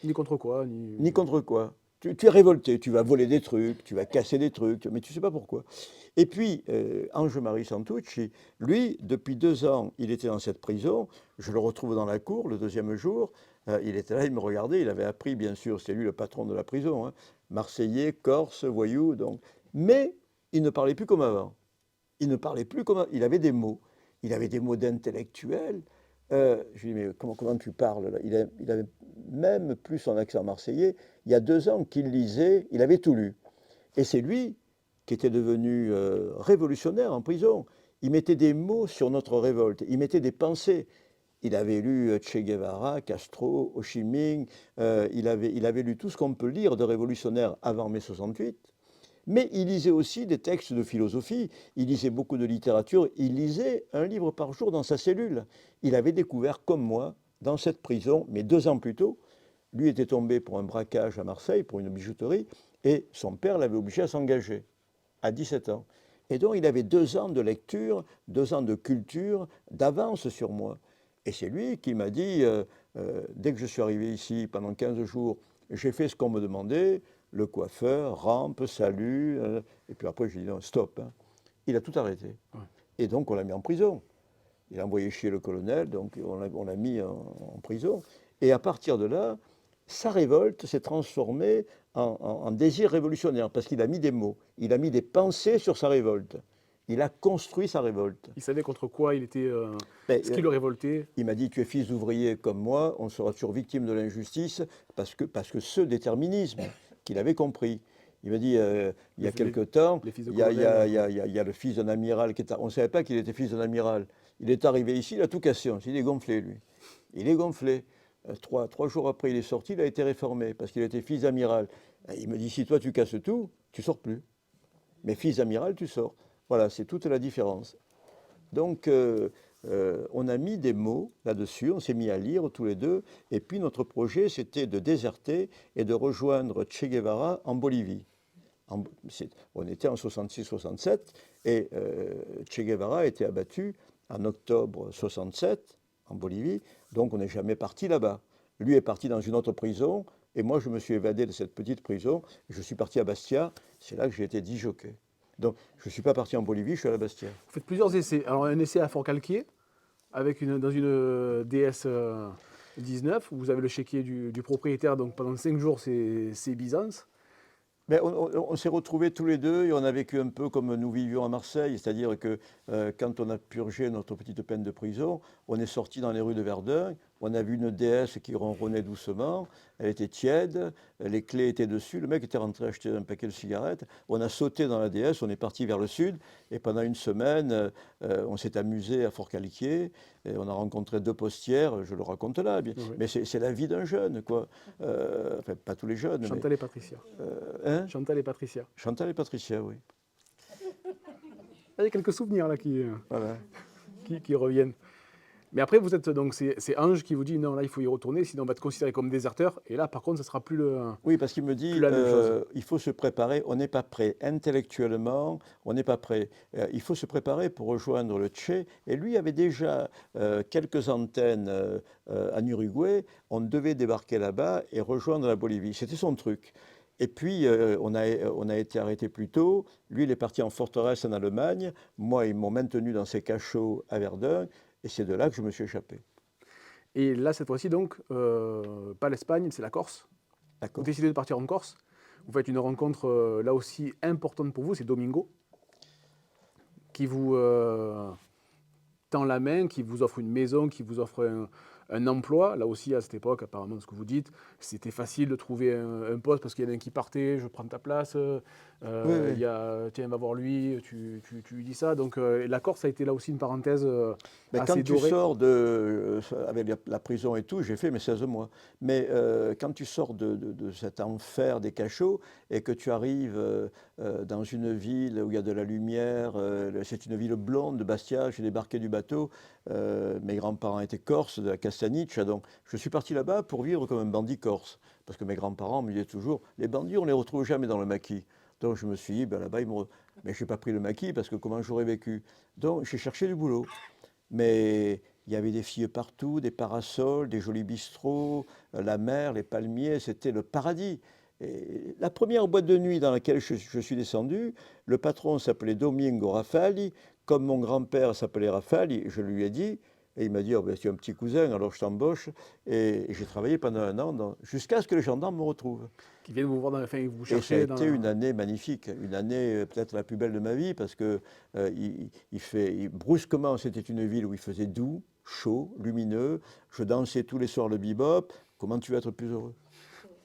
Ni contre quoi, ni... Ni contre quoi. Tu es révolté, tu vas voler des trucs, tu vas casser des trucs, mais tu ne sais pas pourquoi. Et puis, Ange-Marie Santucci, lui, depuis 2 ans, il était dans cette prison. Je le retrouve dans la cour le deuxième jour. Il était là, il me regardait. Il avait appris, bien sûr, c'est lui le patron de la prison, hein, Marseillais, Corse, voyou. Donc. Mais il ne parlait plus comme avant. Il ne parlait plus comme avant. Il avait des mots. Il avait des mots d'intellectuel. Je lui dis, mais comment tu parles là? Il avait même plus son accent marseillais. Il y a 2 ans qu'il lisait, il avait tout lu. Et c'est lui qui était devenu révolutionnaire en prison. Il mettait des mots sur notre révolte, il mettait des pensées. Il avait lu Che Guevara, Castro, Ho Chi Minh, il avait lu tout ce qu'on peut lire de révolutionnaire avant mai 68. Mais il lisait aussi des textes de philosophie, il lisait beaucoup de littérature, il lisait un livre par jour dans sa cellule. Il avait découvert, comme moi, dans cette prison, mais 2 ans plus tôt, lui était tombé pour un braquage à Marseille, pour une bijouterie, et son père l'avait obligé à s'engager, à 17 ans. Et donc il avait 2 ans de lecture, 2 ans de culture, d'avance sur moi. Et c'est lui qui m'a dit, dès que je suis arrivé ici, pendant 15 jours, j'ai fait ce qu'on me demandait, le coiffeur, rampe, salut, et puis après je lui ai dit non, stop. Hein. Il a tout arrêté. Ouais. Et donc on l'a mis en prison. Il a envoyé chier le colonel, donc on l'a mis en prison. Et à partir de là, sa révolte s'est transformée en désir révolutionnaire, parce qu'il a mis des mots, il a mis des pensées sur sa révolte. Il a construit sa révolte. Il savait contre quoi il était, ce qui le révoltait. Il m'a dit, tu es fils d'ouvrier comme moi, on sera toujours victime de l'injustice, parce que ce déterminisme qu'il avait compris. Il m'a dit, il y a quelque temps, il y a le fils d'un amiral qui est... On ne savait pas qu'il était fils d'un amiral. Il est arrivé ici, il a tout cassé. Il est gonflé, lui. Il est gonflé. 3 jours après, il est sorti, il a été réformé, parce qu'il était fils d'amiral. Il me dit, si toi tu casses tout, tu sors plus. Mais fils d'amiral, tu sors. Voilà, c'est toute la différence. Donc, on a mis des mots là-dessus, on s'est mis à lire tous les deux, et puis notre projet, c'était de déserter et de rejoindre Che Guevara en Bolivie. On était en 66-67, et Che Guevara a été abattu en octobre 67 en Bolivie, donc on n'est jamais parti là-bas. Lui est parti dans une autre prison, et moi je me suis évadé de cette petite prison, et je suis parti à Bastia, c'est là que j'ai été disjockey. Donc, je ne suis pas parti en Bolivie, je suis à la Bastia. Vous faites plusieurs essais. Alors, un essai à Fort-Calquier, dans une DS 19, où vous avez le chéquier du propriétaire, donc pendant 5 jours, c'est Byzance. Mais on s'est retrouvés tous les deux et on a vécu un peu comme nous vivions à Marseille, c'est-à-dire que quand on a purgé notre petite peine de prison, on est sorti dans les rues de Verdun, on a vu une déesse qui ronronnait doucement, elle était tiède, les clés étaient dessus, le mec était rentré acheter un paquet de cigarettes, on a sauté dans la déesse, on est parti vers le sud et pendant une semaine, on s'est amusé à Fort-Calquier, et on a rencontré 2 postières, je le raconte là, bien. Oui. Mais c'est la vie d'un jeune, quoi. Enfin, pas tous les jeunes. Chantal et Patricia. Hein Chantal et Patricia. Chantal et Patricia, oui. il y a quelques souvenirs là Voilà. qui reviennent. Mais après, vous êtes donc c'est Ange qui vous dit non, là il faut y retourner, sinon on va te considérer comme déserteur. Et là, par contre, ce sera Oui, parce qu'il me plus dit, la même chose. il faut se préparer, on n'est pas prêt. Intellectuellement, on n'est pas prêt. Il faut se préparer pour rejoindre le Tché. Et lui avait déjà quelques antennes en Uruguay. On devait débarquer là-bas et rejoindre la Bolivie. C'était son truc. Et puis, on a été arrêté plus tôt. Lui, il est parti en forteresse en Allemagne. Moi, ils m'ont maintenu dans ces cachots à Verdun. Et c'est de là que je me suis échappé. Et là, cette fois-ci, donc, pas l'Espagne, c'est la Corse. Vous D'accord. décidez de partir en Corse. Vous faites une rencontre là aussi importante pour vous, c'est Domingo, qui vous tend la main, qui vous offre une maison, qui vous offre un emploi. Là aussi, à cette époque, apparemment, de ce que vous dites, c'était facile de trouver un poste parce qu'il y en a un qui partait, je prends ta place. Oui, oui. Il y a, tiens, va voir lui, tu lui dis ça. Donc la Corse a été là aussi une parenthèse Mais assez quand tu dorée. sors avec la prison et tout, j'ai fait mes 16 mois. Mais quand tu sors de cet enfer des cachots et que tu arrives dans une ville où il y a de la lumière, c'est une ville blonde de Bastia, j'ai débarqué du bateau, mes grands-parents étaient corses, de la Castaniche, donc je suis parti là-bas pour vivre comme un bandit corse. Parce que mes grands-parents me disaient toujours, les bandits, on ne les retrouve jamais dans le maquis. Donc je me suis dit, ben là-bas, mais je n'ai pas pris le maquis parce que comment j'aurais vécu. Donc j'ai cherché du boulot. Mais il y avait des filles partout, des parasols, des jolis bistrots, la mer, les palmiers, c'était le paradis. Et la première boîte de nuit dans laquelle je suis descendu, le patron s'appelait Domingo Raffali, comme mon grand-père s'appelait Raffali, je lui ai dit, et il m'a dit, oh ben, tu es un petit cousin, alors je t'embauche. Et j'ai travaillé pendant un an jusqu'à ce que les gendarmes me retrouvent. Qui viennent vous voir, enfin, vous Et ça a chercher été une dans... année magnifique, une année peut-être la plus belle de ma vie, parce que brusquement, c'était une ville où il faisait doux, chaud, lumineux. Je dansais tous les soirs le bebop. Comment tu vas être plus heureux?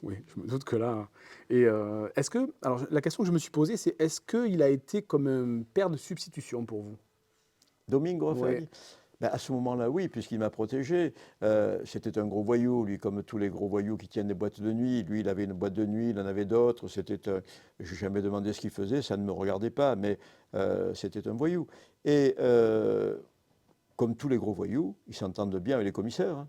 Oui, je me doute que là... Et est-ce que... Alors, la question que je me suis posée, c'est est-ce qu'il a été comme un père de substitution pour vous? Domingo Oui. Raffali? Ben, à ce moment-là, oui, puisqu'il m'a protégé. C'était un gros voyou, lui, comme tous les gros voyous qui tiennent des boîtes de nuit. Lui, il avait une boîte de nuit, il en avait d'autres. Je n'ai jamais demandé ce qu'il faisait, ça ne me regardait pas, mais c'était un voyou. Et comme tous les gros voyous, ils s'entendent bien avec les commissaires, hein.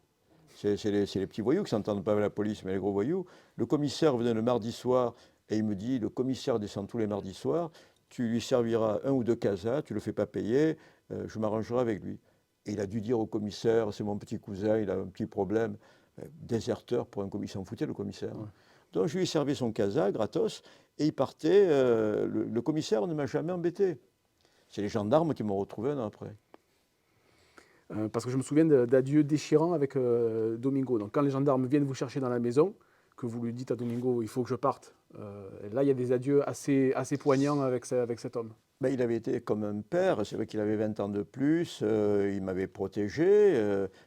C'est les petits voyous qui s'entendent pas avec la police, mais les gros voyous. Le commissaire venait le mardi soir et il me dit, le commissaire descend tous les mardis soirs, tu lui serviras un ou deux casas, tu ne le fais pas payer, je m'arrangerai avec lui. Et il a dû dire au commissaire, c'est mon petit cousin, il a un petit problème, déserteur pour un commissaire, il s'en foutait le commissaire, hein. Ouais. Donc je lui ai servi son casa gratos et il partait. Le commissaire ne m'a jamais embêté. C'est les gendarmes qui m'ont retrouvé un an après. Parce que je me souviens d'adieux déchirants avec Domingo. Donc quand les gendarmes viennent vous chercher dans la maison, que vous lui dites à Domingo, il faut que je parte, et là il y a des adieux assez poignants avec cet homme. Ben, il avait été comme un père, c'est vrai qu'il avait 20 ans de plus, il m'avait protégé,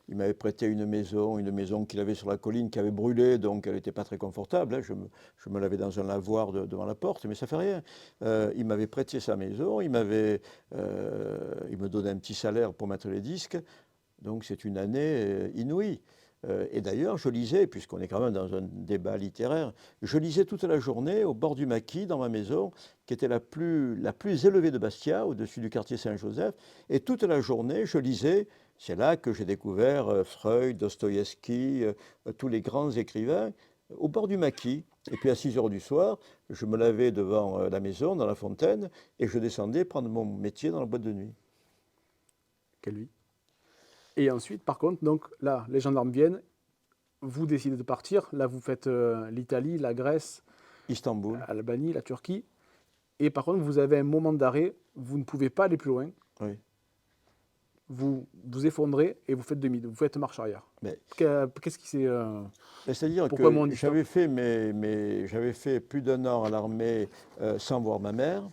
il m'avait prêté une maison qu'il avait sur la colline qui avait brûlé, donc elle n'était pas très confortable, hein. Je me lavais dans un lavoir devant la porte, mais ça fait rien. Il m'avait prêté sa maison, il me donnait un petit salaire pour mettre les disques, donc c'est une année inouïe. Et d'ailleurs, je lisais, puisqu'on est quand même dans un débat littéraire, je lisais toute la journée au bord du maquis, dans ma maison, qui était la plus élevée de Bastia, au-dessus du quartier Saint-Joseph. Et toute la journée, je lisais. C'est là que j'ai découvert Freud, Dostoïevski, tous les grands écrivains, au bord du maquis. Et puis à 6 heures du soir, je me lavais devant la maison, dans la fontaine, et je descendais prendre mon métier dans la boîte de nuit. Quelle vie. Et ensuite, par contre, donc là, les gendarmes viennent, vous décidez de partir. Là, vous faites l'Italie, la Grèce, Istanbul, l'Albanie, la Turquie. Et par contre, vous avez un moment d'arrêt. Vous ne pouvez pas aller plus loin. oui. Vous vous effondrez et vous faites demi, vous faites marche arrière. Mais Qu'est-ce qui s'est... c'est-à-dire pourquoi que mon stop? j'avais fait plus d'un an à l'armée sans voir ma mère,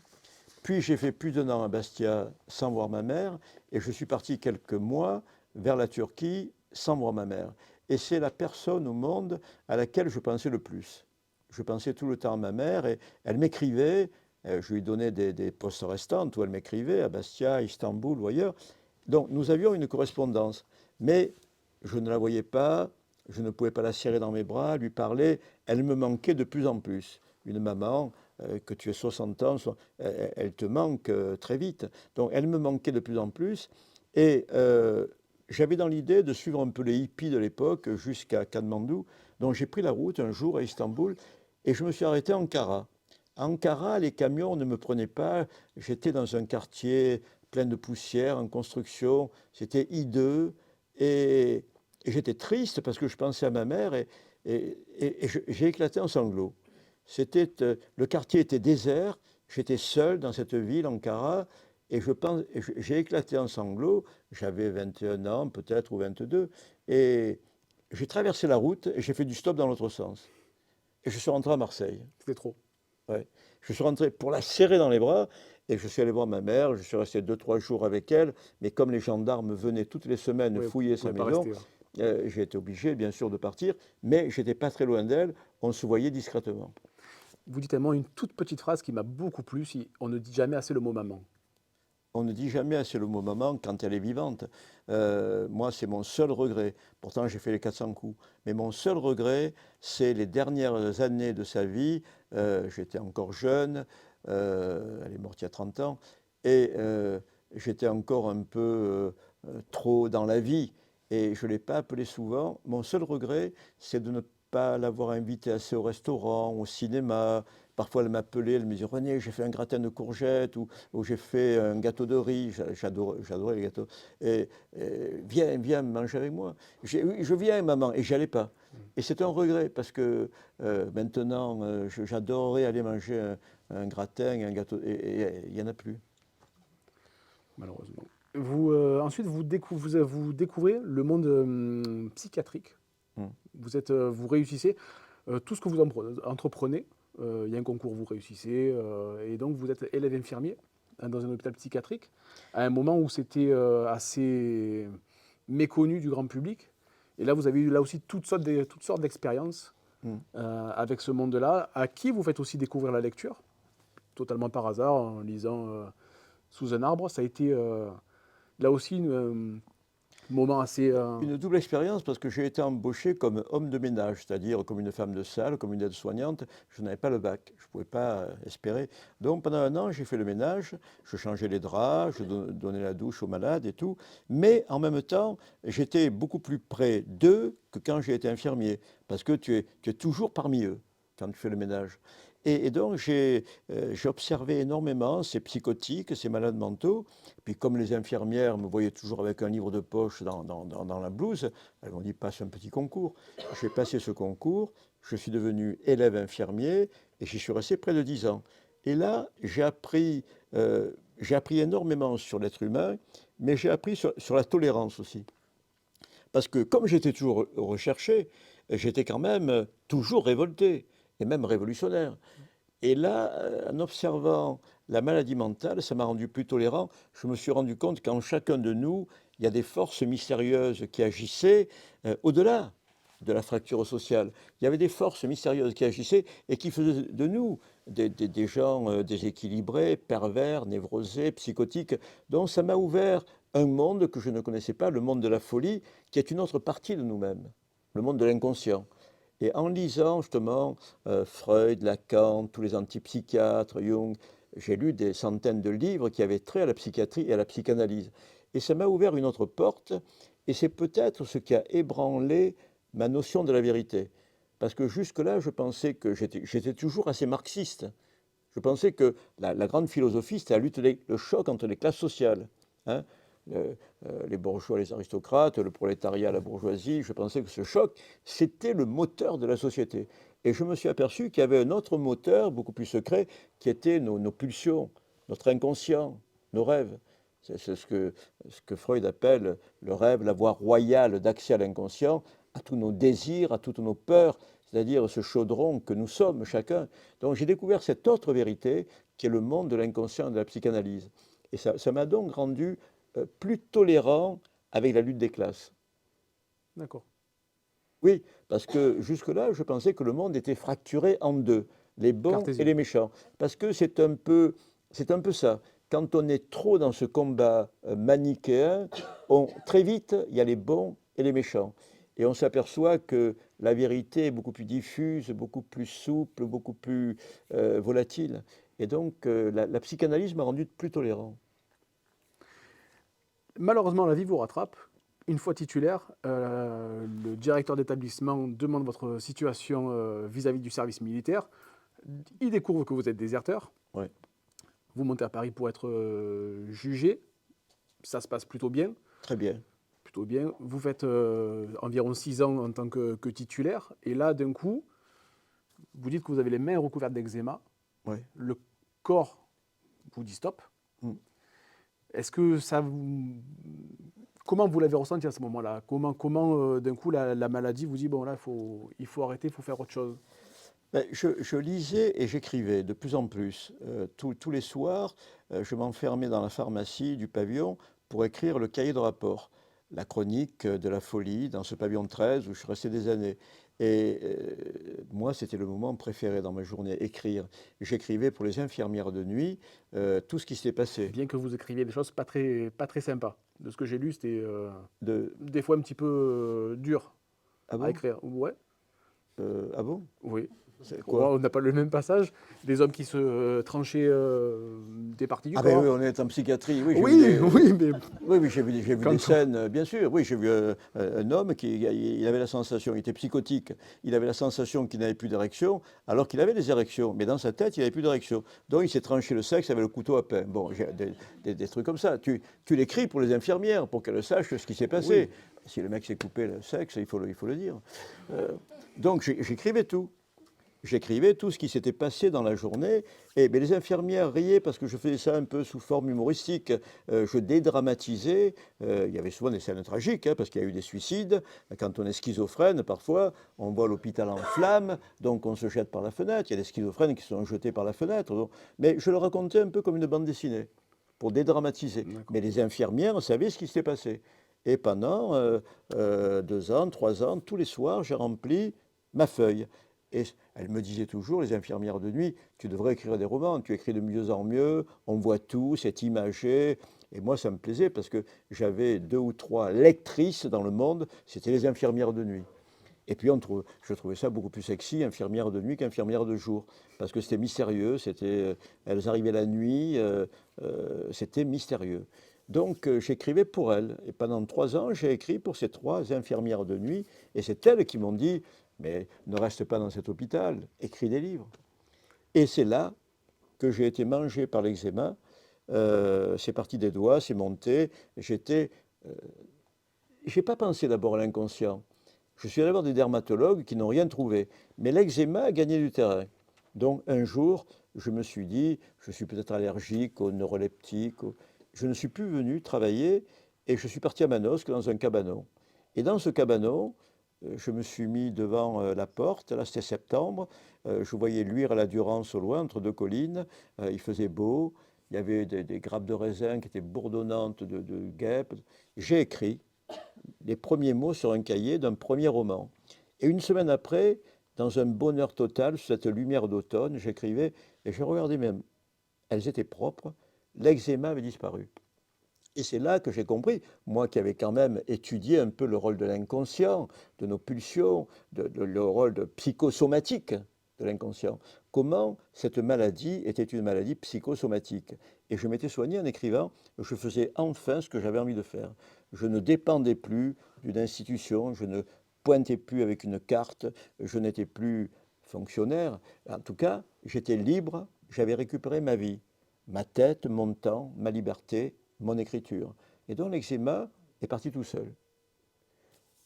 puis j'ai fait plus d'un an à Bastia sans voir ma mère, et je suis parti quelques mois vers la Turquie sans voir ma mère. Et c'est la personne au monde à laquelle je pensais le plus. Je pensais tout le temps à ma mère, et elle m'écrivait, je lui donnais des postes restantes où elle m'écrivait, à Bastia, Istanbul ou ailleurs. Donc nous avions une correspondance, mais je ne la voyais pas, je ne pouvais pas la serrer dans mes bras, lui parler, elle me manquait de plus en plus. Une maman que tu aies 60 ans, elle te manque très vite. Donc elle me manquait de plus en plus. Et j'avais dans l'idée de suivre un peu les hippies de l'époque jusqu'à Katmandou. Donc j'ai pris la route un jour à Istanbul et je me suis arrêté à Ankara. À Ankara, les camions ne me prenaient pas. J'étais dans un quartier plein de poussière, en construction. C'était hideux. Et j'étais triste parce que je pensais à ma mère et j'ai éclaté en sanglots. Le quartier était désert. J'étais seul dans cette ville, Ankara. J'ai éclaté en sanglots. J'avais 21 ans, peut-être, ou 22. Et j'ai traversé la route et j'ai fait du stop dans l'autre sens. Et je suis rentré à Marseille. C'était trop. Ouais. Je suis rentré pour la serrer dans les bras et je suis allé voir ma mère. Je suis resté 2, 3 jours avec elle. Mais comme les gendarmes venaient toutes les semaines Oui, vous fouiller ne sa pouvez pas maison, rester là. j'ai été obligé, bien sûr, de partir. Mais j'étais pas très loin d'elle. On se voyait discrètement. Vous dites tellement une toute petite phrase qui m'a beaucoup plu, on ne dit jamais assez le mot maman. On ne dit jamais assez le mot maman quand elle est vivante. Moi, c'est mon seul regret. Pourtant, j'ai fait les 400 coups. Mais mon seul regret, c'est les dernières années de sa vie. J'étais encore jeune. Elle est morte il y a 30 ans. Et j'étais encore un peu trop dans la vie. Et je ne l'ai pas appelée souvent. Mon seul regret, c'est de ne pas l'avoir invitée assez au restaurant, au cinéma. Parfois, elle m'appelait, elle me disait: René, j'ai fait un gratin de courgettes ou j'ai fait un gâteau de riz. J'adorais les gâteaux. Viens manger avec moi. Oui, je viens, maman. Et j'y allais pas. Et c'est un regret parce que maintenant, j'adorerais aller manger un gratin, un gâteau. Et il n'y en a plus. Malheureusement. Ensuite, vous découvrez le monde psychiatrique. Mm. Vous réussissez tout ce que vous entreprenez. Il y a un concours, vous réussissez. Et donc, vous êtes élève infirmier dans un hôpital psychiatrique à un moment où c'était assez méconnu du grand public. Et là, vous avez eu là aussi toutes sortes d'expériences Mm. avec ce monde-là, à qui vous faites aussi découvrir la lecture, totalement par hasard, en lisant Sous un arbre. Ça a été là aussi un moment assez... Une double expérience parce que j'ai été embauché comme homme de ménage, c'est-à-dire comme une femme de salle, comme une aide-soignante. Je n'avais pas le bac, je ne pouvais pas espérer. Donc pendant un an, j'ai fait le ménage, je changeais les draps, je donnais la douche aux malades et tout. Mais en même temps, j'étais beaucoup plus près d'eux que quand j'ai été infirmier, parce que tu es toujours parmi eux quand tu fais le ménage. Et donc j'ai observé énormément ces psychotiques, ces malades mentaux. Puis comme les infirmières me voyaient toujours avec un livre de poche dans la blouse, elles m'ont dit: passe un petit concours. J'ai passé ce concours, je suis devenu élève infirmier et j'y suis resté près de 10 ans. Et là, j'ai appris énormément sur l'être humain, mais j'ai appris sur la tolérance aussi. Parce que comme j'étais toujours recherché, j'étais quand même toujours révolté et même révolutionnaire. Et là, en observant la maladie mentale, ça m'a rendu plus tolérant. Je me suis rendu compte qu'en chacun de nous, il y a des forces mystérieuses qui agissaient au-delà de la fracture sociale. Il y avait des forces mystérieuses qui agissaient et qui faisaient de nous des gens déséquilibrés, pervers, névrosés, psychotiques. Donc ça m'a ouvert un monde que je ne connaissais pas, le monde de la folie, qui est une autre partie de nous-mêmes, le monde de l'inconscient. Et en lisant justement Freud, Lacan, tous les antipsychiatres, Jung, j'ai lu des centaines de livres qui avaient trait à la psychiatrie et à la psychanalyse. Et ça m'a ouvert une autre porte, et c'est peut-être ce qui a ébranlé ma notion de la vérité. Parce que jusque-là, je pensais que j'étais toujours assez marxiste. Je pensais que la grande philosophie, c'était la lutte, le choc entre les classes sociales. Hein. Les bourgeois, les aristocrates, le prolétariat, la bourgeoisie. Je pensais que ce choc, c'était le moteur de la société. Et je me suis aperçu qu'il y avait un autre moteur, beaucoup plus secret, qui était nos pulsions, notre inconscient, nos rêves. C'est ce que Freud appelle le rêve, la voie royale d'accès à l'inconscient, à tous nos désirs, à toutes nos peurs, c'est-à-dire ce chaudron que nous sommes chacun. Donc j'ai découvert cette autre vérité qui est le monde de l'inconscient et de la psychanalyse. Et ça m'a donc rendu plus tolérant avec la lutte des classes. D'accord. Oui, parce que jusque-là, je pensais que le monde était fracturé en deux, les bons et Cartésien. les méchants. Parce que c'est un peu ça. Quand on est trop dans ce combat manichéen, très vite, il y a les bons et les méchants. Et on s'aperçoit que la vérité est beaucoup plus diffuse, beaucoup plus souple, beaucoup plus volatile. Et donc, la psychanalyse m'a rendu plus tolérant. Malheureusement, la vie vous rattrape. Une fois titulaire, le directeur d'établissement demande votre situation vis-à-vis du service militaire. Il découvre que vous êtes déserteur. Ouais, Vous montez à Paris pour être jugé. Ça se passe plutôt bien. très bien. Plutôt bien. Vous faites environ 6 ans en tant que titulaire. Et là, d'un coup, vous dites que vous avez les mains recouvertes d'eczéma. Ouais. Le corps vous dit stop. Mm. Est-ce que ça vous... Comment vous l'avez ressenti à ce moment-là? Comment d'un coup, la maladie vous dit, bon là, il faut arrêter, il faut faire autre chose? Ben, je lisais et j'écrivais de plus en plus. Tous les soirs, je m'enfermais dans la pharmacie du pavillon pour écrire le cahier de rapport, la chronique de la folie dans ce pavillon 13 où je suis resté des années. Et moi, c'était le moment préféré dans ma journée, écrire. J'écrivais pour les infirmières de nuit tout ce qui s'était passé. Bien que vous écriviez des choses pas très sympas. De ce que j'ai lu, c'était De... des fois un petit peu dur Ah à bon? écrire. Ouais, Ah bon? oui. C'est Ouais, quoi? on n'a pas le même passage. Des hommes qui se tranchaient des parties du Ah ben corps. oui, on est en psychiatrie, oui, j'ai vu Oui, des... oui, mais Oui, oui, j'ai vu quand des scènes, bien sûr. Oui, j'ai vu un homme qui il avait la sensation, il était psychotique, il avait la sensation qu'il n'avait plus d'érection, alors qu'il avait des érections, mais dans sa tête, il n'avait plus d'érection. Donc il s'est tranché le sexe avec le couteau à pain. Bon, j'ai des trucs comme ça. Tu l'écris pour les infirmières, pour qu'elles sachent ce qui s'est passé. oui. Si le mec s'est coupé le sexe, il faut le dire. Donc j'écrivais tout. J'écrivais tout ce qui s'était passé dans la journée, et ben, les infirmières riaient parce que je faisais ça un peu sous forme humoristique. Je dédramatisais. Il y avait souvent des scènes tragiques, hein, parce qu'il y a eu des suicides. Quand on est schizophrène, parfois, on voit l'hôpital en flammes, donc on se jette par la fenêtre. Il y a des schizophrènes qui sont jetés par la fenêtre. Donc... Mais je le racontais un peu comme une bande dessinée, pour dédramatiser. Mais les infirmières savaient ce qui s'était passé. Et pendant 2 ans, 3 ans, tous les soirs, j'ai rempli ma feuille. Et elle me disait toujours, les infirmières de nuit, tu devrais écrire des romans, tu écris de mieux en mieux, on voit tout, c'est imagé. Et moi, ça me plaisait parce que j'avais 2 ou 3 lectrices dans le monde, c'était les infirmières de nuit. Et puis je trouvais ça beaucoup plus sexy, infirmière de nuit qu'infirmière de jour, parce que c'était mystérieux, elles arrivaient la nuit, c'était mystérieux. Donc j'écrivais pour elles. Et pendant 3 ans, j'ai écrit pour ces 3 infirmières de nuit, et c'est elles qui m'ont dit, mais ne reste pas dans cet hôpital, écris des livres. Et c'est là que j'ai été mangé par l'eczéma. C'est parti des doigts, c'est monté. J'ai pas pensé d'abord à l'inconscient. Je suis allé voir des dermatologues qui n'ont rien trouvé. Mais l'eczéma a gagné du terrain. Donc un jour, je me suis dit, je suis peut-être allergique aux neuroleptiques. Je ne suis plus venu travailler et je suis parti à Manosque dans un cabanon. Et dans ce cabanon, je me suis mis devant la porte, là c'était septembre, je voyais luire la Durance au loin entre 2 collines, il faisait beau, il y avait des grappes de raisin qui étaient bourdonnantes de guêpes. J'ai écrit les premiers mots sur un cahier d'un premier roman. Et une semaine après, dans un bonheur total, sous cette lumière d'automne, j'écrivais et je regardais même, elles étaient propres, l'eczéma avait disparu. Et c'est là que j'ai compris, moi qui avais quand même étudié un peu le rôle de l'inconscient, de nos pulsions, le rôle psychosomatique de l'inconscient, comment cette maladie était une maladie psychosomatique. Et je m'étais soigné en écrivant, je faisais enfin ce que j'avais envie de faire. Je ne dépendais plus d'une institution, je ne pointais plus avec une carte, je n'étais plus fonctionnaire. En tout cas, j'étais libre, j'avais récupéré ma vie, ma tête, mon temps, ma liberté, mon écriture. Et donc l'eczéma est parti tout seul.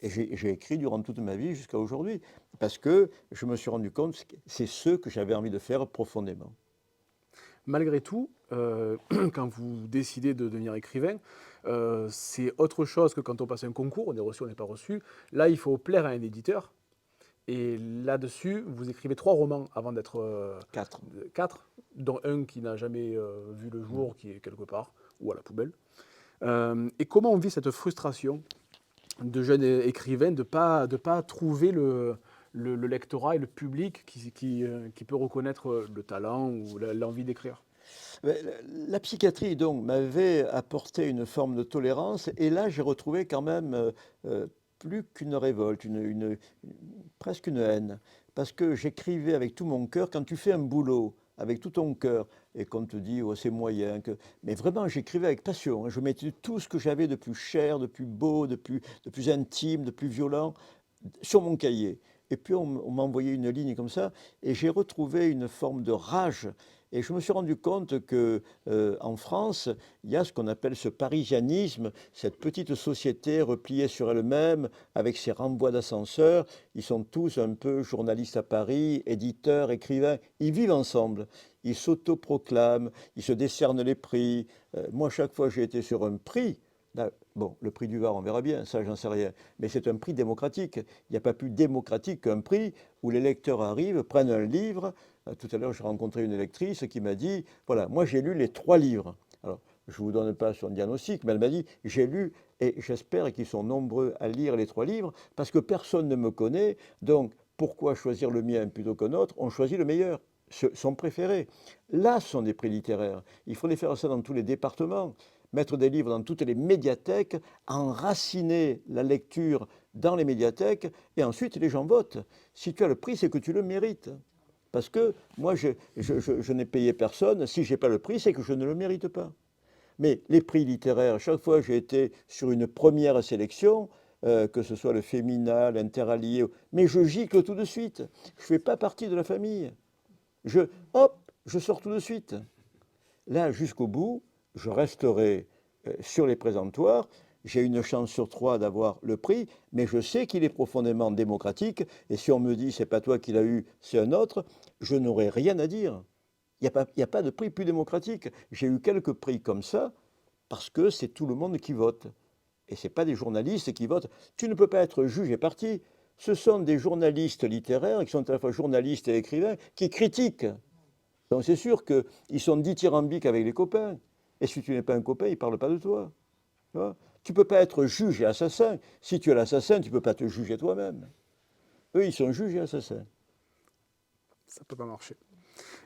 Et j'ai écrit durant toute ma vie jusqu'à aujourd'hui, parce que je me suis rendu compte que c'est ce que j'avais envie de faire profondément. Malgré tout, quand vous décidez de devenir écrivain, c'est autre chose que quand on passe un concours, on est reçu, on n'est pas reçu. Là, il faut plaire à un éditeur. Et là-dessus, vous écrivez 3 romans avant d'être 4. 4, dont un qui n'a jamais vu le jour, qui est quelque part, ou à la poubelle. Et comment on vit cette frustration de jeune écrivain de pas trouver le lectorat et le public qui peut reconnaître le talent ou l'envie d'écrire? La psychiatrie, donc, m'avait apporté une forme de tolérance, et là, j'ai retrouvé quand même plus qu'une révolte, presque une haine, parce que j'écrivais avec tout mon cœur. Quand tu fais un boulot avec tout ton cœur et qu'on te dit oh, c'est moyen, mais vraiment j'écrivais avec passion, hein. Je mettais tout ce que j'avais de plus cher, de plus beau, de plus intime, de plus violent sur mon cahier. Et puis on m'a envoyé une ligne comme ça, et j'ai retrouvé une forme de rage. Et je me suis rendu compte que en France, il y a ce qu'on appelle ce parisianisme, cette petite société repliée sur elle-même, avec ses renvois d'ascenseurs. Ils sont tous un peu journalistes à Paris, éditeurs, écrivains. Ils vivent ensemble. Ils s'autoproclament, ils se décernent les prix. Moi, chaque fois que j'ai été sur un prix, là, bon, le prix du Var, on verra bien, ça, j'en sais rien. Mais c'est un prix démocratique. Il n'y a pas plus démocratique qu'un prix où les lecteurs arrivent, prennent un livre. Tout à l'heure, j'ai rencontré une lectrice qui m'a dit, voilà, moi j'ai lu les 3 livres. Alors, je ne vous donne pas son diagnostic, mais elle m'a dit, j'ai lu, et j'espère qu'ils sont nombreux à lire les 3 livres, parce que personne ne me connaît, donc pourquoi choisir le mien plutôt qu'un autre? On choisit le meilleur, son préféré. Là, ce sont des prix littéraires. Il faudrait faire ça dans tous les départements, mettre des livres dans toutes les médiathèques, enraciner la lecture dans les médiathèques, et ensuite les gens votent. Si tu as le prix, c'est que tu le mérites. Parce que moi, je n'ai payé personne. Si je n'ai pas le prix, c'est que je ne le mérite pas. Mais les prix littéraires, chaque fois que j'ai été sur une première sélection, que ce soit le Fémina, l'Interallié, mais je gicle tout de suite. Je ne fais pas partie de la famille. Hop, je sors tout de suite. Là, jusqu'au bout, je resterai sur les présentoirs. J'ai une chance sur 3 d'avoir le prix, mais je sais qu'il est profondément démocratique. Et si on me dit c'est pas toi qui l'as eu, c'est un autre, je n'aurai rien à dire. Il n'y a pas de prix plus démocratique. J'ai eu quelques prix comme ça parce que c'est tout le monde qui vote. Et ce n'est pas des journalistes qui votent. Tu ne peux pas être juge et parti. Ce sont des journalistes littéraires qui sont à la fois journalistes et écrivains qui critiquent. Donc c'est sûr qu'ils sont dithyrambiques avec les copains. Et si tu n'es pas un copain, ils ne parlent pas de toi. Tu ne peux pas être juge et assassin. Si tu es l'assassin, tu ne peux pas te juger toi-même. Eux, ils sont juges et assassins. Ça ne peut pas marcher.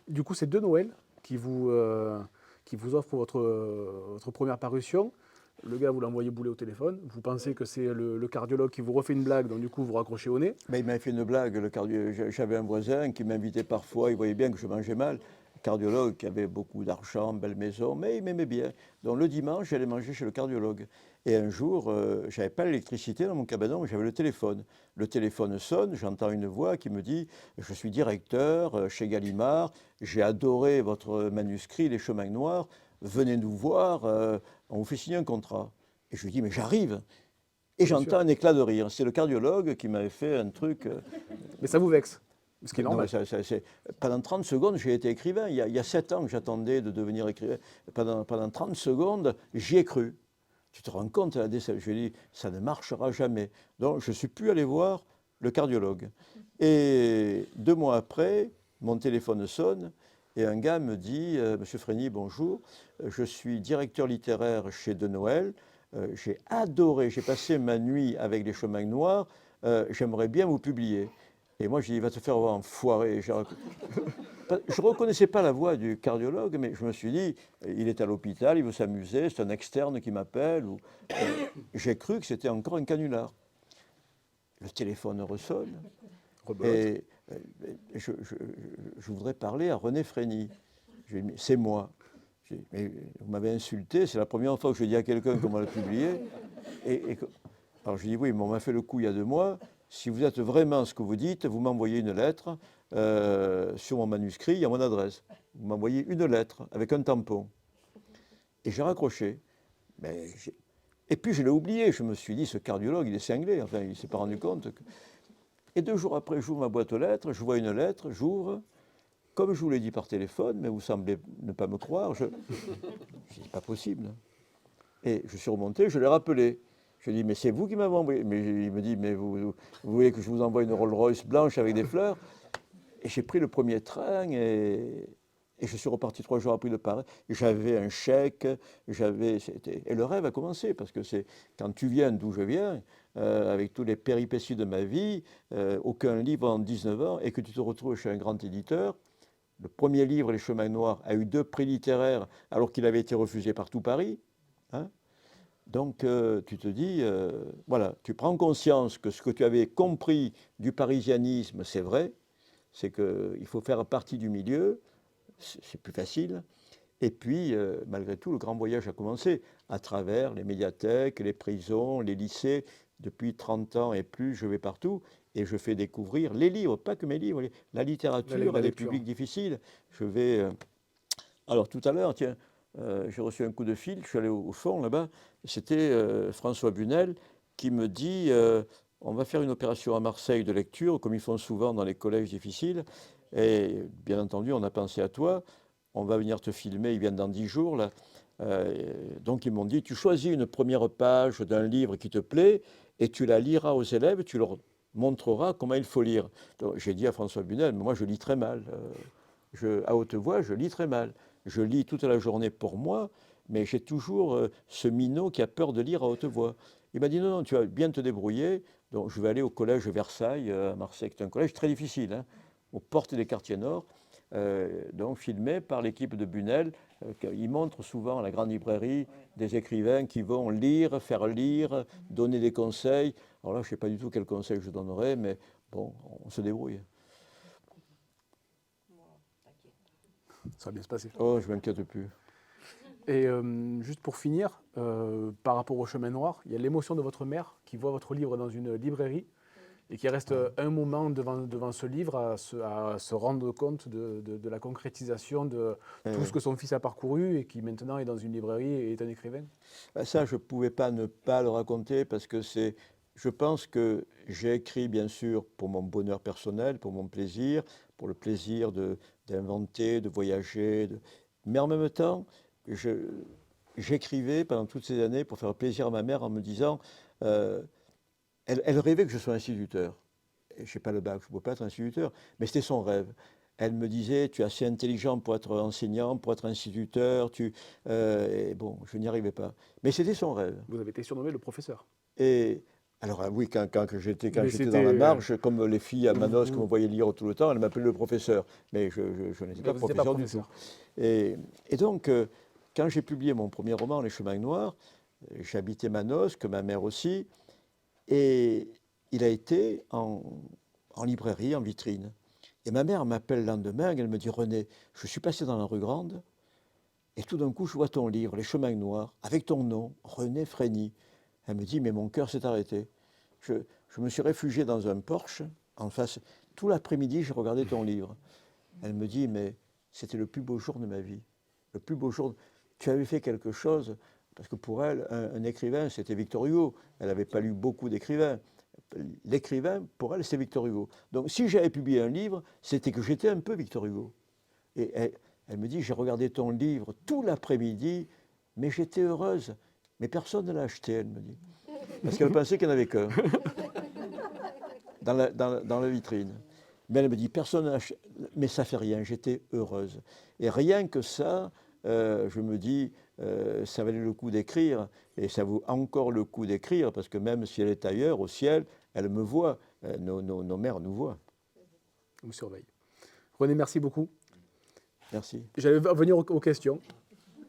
Du coup, c'est de Noël qui vous offre votre première parution. Le gars, vous l'envoyez bouler au téléphone. Vous pensez que c'est le cardiologue qui vous refait une blague, donc du coup, vous raccrochez au nez. Mais il m'a fait une blague, le j'avais un voisin qui m'invitait parfois, il voyait bien que je mangeais mal. Cardiologue qui avait beaucoup d'argent, belle maison, mais il m'aimait bien. Donc le dimanche, j'allais manger chez le cardiologue. Et un jour, je n'avais pas l'électricité dans mon cabanon, mais j'avais le téléphone. Le téléphone sonne, j'entends une voix qui me dit « Je suis directeur chez Gallimard, j'ai adoré votre manuscrit Les Chemins Noirs, venez nous voir, on vous fait signer un contrat. » Et je lui dis « Mais j'arrive !» Et j'entends un éclat de rire. C'est le cardiologue qui m'avait fait un truc. Mais ça vous vexe, ce qui est Non, normal. pendant 30 secondes, j'ai été écrivain. Il y a 7 ans que j'attendais de devenir écrivain. Pendant 30 secondes, j'y ai cru. Tu te rends compte, je lui ai dit, ça ne marchera jamais. Donc, je ne suis plus allé voir le cardiologue. Et 2 mois après, mon téléphone sonne et un gars me dit, Monsieur Frény, bonjour, je suis directeur littéraire chez De Noël. J'ai adoré, j'ai passé ma nuit avec Les Chemins Noirs, j'aimerais bien vous publier. Et moi, j'ai dit, va te faire enfoirer. Je ne reconnaissais pas la voix du cardiologue, mais je me suis dit, il est à l'hôpital, il veut s'amuser, c'est un externe qui m'appelle. J'ai cru que c'était encore un canular. Le téléphone ressonne. Et je voudrais parler à René Frény. C'est moi. Mais vous m'avez insulté, c'est la première fois que je dis à quelqu'un qu'on va le publier. Alors je dis oui, mais on m'a fait le coup il y a 2 mois. Si vous êtes vraiment ce que vous dites, vous m'envoyez une lettre sur mon manuscrit, il y a mon adresse. Vous m'envoyez une lettre avec un tampon. Et j'ai raccroché. Et puis je l'ai oublié. Je me suis dit, ce cardiologue, il est cinglé. Enfin, il ne s'est pas rendu compte. Et 2 jours après, j'ouvre ma boîte aux lettres, je vois une lettre, j'ouvre. Comme je vous l'ai dit par téléphone, mais vous semblez ne pas me croire, je dis, pas possible. Et je suis remonté, je l'ai rappelé. Je lui ai dit, mais c'est vous qui m'avez envoyé. Mais il me dit, mais vous voulez que je vous envoie une Rolls-Royce blanche avec des fleurs? Et j'ai pris le premier train et je suis reparti 3 jours après de Paris. J'avais un chèque, et le rêve a commencé, parce que c'est quand tu viens d'où je viens, avec tous les péripéties de ma vie, aucun livre en 19 ans, et que tu te retrouves chez un grand éditeur. Le premier livre, Les Chemins Noirs, a eu 2 prix littéraires alors qu'il avait été refusé par tout Paris. Hein. Donc, tu te dis, voilà, tu prends conscience que ce que tu avais compris du parisianisme, c'est vrai, c'est qu'il faut faire partie du milieu, c'est plus facile. Et puis, malgré tout, le grand voyage a commencé à travers les médiathèques, les prisons, les lycées. Depuis 30 ans et plus, je vais partout et je fais découvrir les livres, pas que mes livres, la littérature à La des lecture. publics difficiles. Je vais. Alors, tout à l'heure, tiens, j'ai reçu un coup de fil, je suis allé au fond là-bas, c'était François Bunel qui me dit on va faire une opération à Marseille de lecture, comme ils font souvent dans les collèges difficiles. Et bien entendu, on a pensé à toi. On va venir te filmer, ils viennent dans 10 jours là. Donc ils m'ont dit, tu choisis une première page d'un livre qui te plaît et tu la liras aux élèves, tu leur montreras comment il faut lire. J'ai dit à François Bunel, mais moi je lis très mal. À haute voix, je lis très mal. Je lis toute la journée pour moi, mais j'ai toujours ce minot qui a peur de lire à haute voix. Il m'a dit, non, non, tu vas bien te débrouiller. Donc je vais aller au collège Versailles à Marseille, qui est un collège très difficile, hein, aux portes des quartiers nord. Donc filmé par l'équipe de Bunel. Ils montrent souvent à la grande librairie des écrivains qui vont lire, faire lire, donner des conseils. Alors là, je ne sais pas du tout quel conseil je donnerais, mais bon, on se débrouille. Ça va bien se passer. Oh, je ne m'inquiète plus. Et juste pour finir, par rapport au chemin noir, il y a l'émotion de votre mère qui voit votre livre dans une librairie et qui reste un moment devant ce livre à se rendre compte de la concrétisation de tout Oui. ce que son fils a parcouru et qui maintenant est dans une librairie et est un écrivain. Ça, je ne pouvais pas ne pas le raconter parce que je pense que j'ai écrit, bien sûr, pour mon bonheur personnel, pour mon plaisir, pour le plaisir d'inventer, de voyager. Mais en même temps, j'écrivais pendant toutes ces années pour faire plaisir à ma mère en me disant, euh, elle rêvait que je sois instituteur. Je n'ai pas le bac, je ne peux pas être instituteur, mais c'était son rêve. Elle me disait, tu es assez intelligent pour être enseignant, pour être instituteur, et bon, je n'y arrivais pas. Mais c'était son rêve. Vous avez été surnommé le professeur. Et alors, oui, quand Mais j'étais c'était. dans la marge, comme les filles à Manosque me Vous voyaient lire tout le temps, elles m'appelaient le professeur. Mais je n'étais pas n'étiez pas professeur du tout. professeur. Et donc, quand j'ai publié mon premier roman, Les Chemins Noirs, j'habitais Manosque, ma mère aussi, et il a été en librairie, en vitrine. Et ma mère m'appelle le lendemain, elle me dit, René, je suis passé dans la rue Grande, et tout d'un coup, je vois ton livre, Les Chemins Noirs, avec ton nom, René Frény. Elle me dit, mais mon cœur s'est arrêté. Je me suis réfugié dans un porche, en face. Tout l'après-midi, j'ai regardé ton livre. Elle me dit, mais c'était le plus beau jour de ma vie. Le plus beau jour. Tu avais fait quelque chose, parce que pour elle, un écrivain, c'était Victor Hugo. Elle n'avait pas lu beaucoup d'écrivains. L'écrivain, pour elle, c'est Victor Hugo. Donc, si j'avais publié un livre, c'était que j'étais un peu Victor Hugo. Et elle me dit, j'ai regardé ton livre tout l'après-midi, mais j'étais heureuse. Mais personne ne l'a acheté, elle me dit. Parce qu'elle pensait qu'il n'y en avait qu'un dans la vitrine. Mais elle me dit, personne n'a acheté. Mais ça fait rien, j'étais heureuse. Et rien que ça, je me dis, ça valait le coup d'écrire. Et ça vaut encore le coup d'écrire, parce que même si elle est ailleurs, au ciel, elle me voit. Nos mères nous voient. On vous surveille. René, merci beaucoup. Merci. J'allais venir aux questions.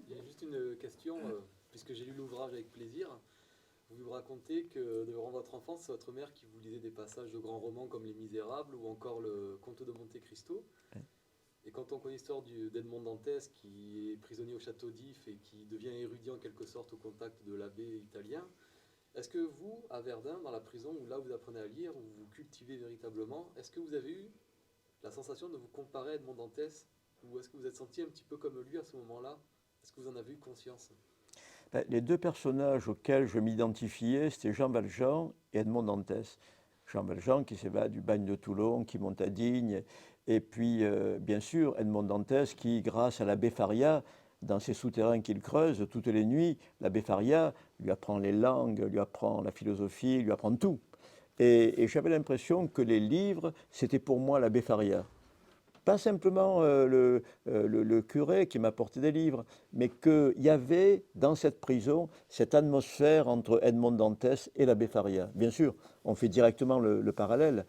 Il y a juste une question, puisque j'ai lu l'ouvrage avec plaisir. Vous me racontez que durant votre enfance, c'est votre mère qui vous lisait des passages de grands romans comme Les Misérables ou encore Le Comte de Monte Cristo. Et quand on connaît l'histoire d'Edmond Dantès, qui est prisonnier au château d'If et qui devient érudit en quelque sorte au contact de l'abbé italien, est-ce que vous, à Verdun, dans la prison, où là vous apprenez à lire, où vous cultivez véritablement, est-ce que vous avez eu la sensation de vous comparer à Edmond Dantès? Ou est-ce que vous êtes senti un petit peu comme lui à ce moment-là? Est-ce que vous en avez eu conscience? Les deux personnages auxquels je m'identifiais, c'était Jean Valjean et Edmond Dantès. Jean Valjean qui s'est du bagne de Toulon, qui monte à Digne, et puis bien sûr Edmond Dantès qui, grâce à l'abbé Faria, dans ces souterrains qu'il creuse toutes les nuits, l'abbé Faria lui apprend les langues, lui apprend la philosophie, lui apprend tout. Et j'avais l'impression que les livres, c'était pour moi l'abbé Faria. Pas simplement le curé qui m'apportait des livres, mais qu'il y avait dans cette prison cette atmosphère entre Edmond Dantès et l'abbé Faria. Bien sûr, on fait directement le parallèle.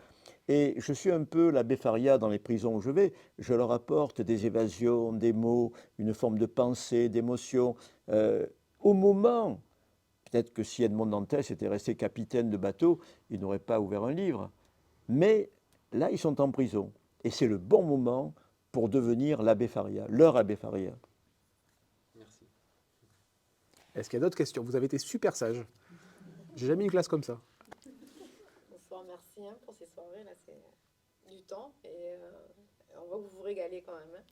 Et je suis un peu l'abbé Faria dans les prisons où je vais. Je leur apporte des évasions, des mots, une forme de pensée, d'émotion. Au moment Peut-être que si Edmond Dantès était resté capitaine de bateau, il n'aurait pas ouvert un livre. Mais là, ils sont en prison. Et c'est le bon moment pour devenir l'abbé Faria, leur abbé Faria. Merci. Est-ce qu'il y a d'autres questions? Vous avez été super sage. J'ai jamais eu une classe comme ça. Bonsoir, merci hein, pour ces soirées. Là, c'est du temps et on voit que vous vous régalez quand même. Hein.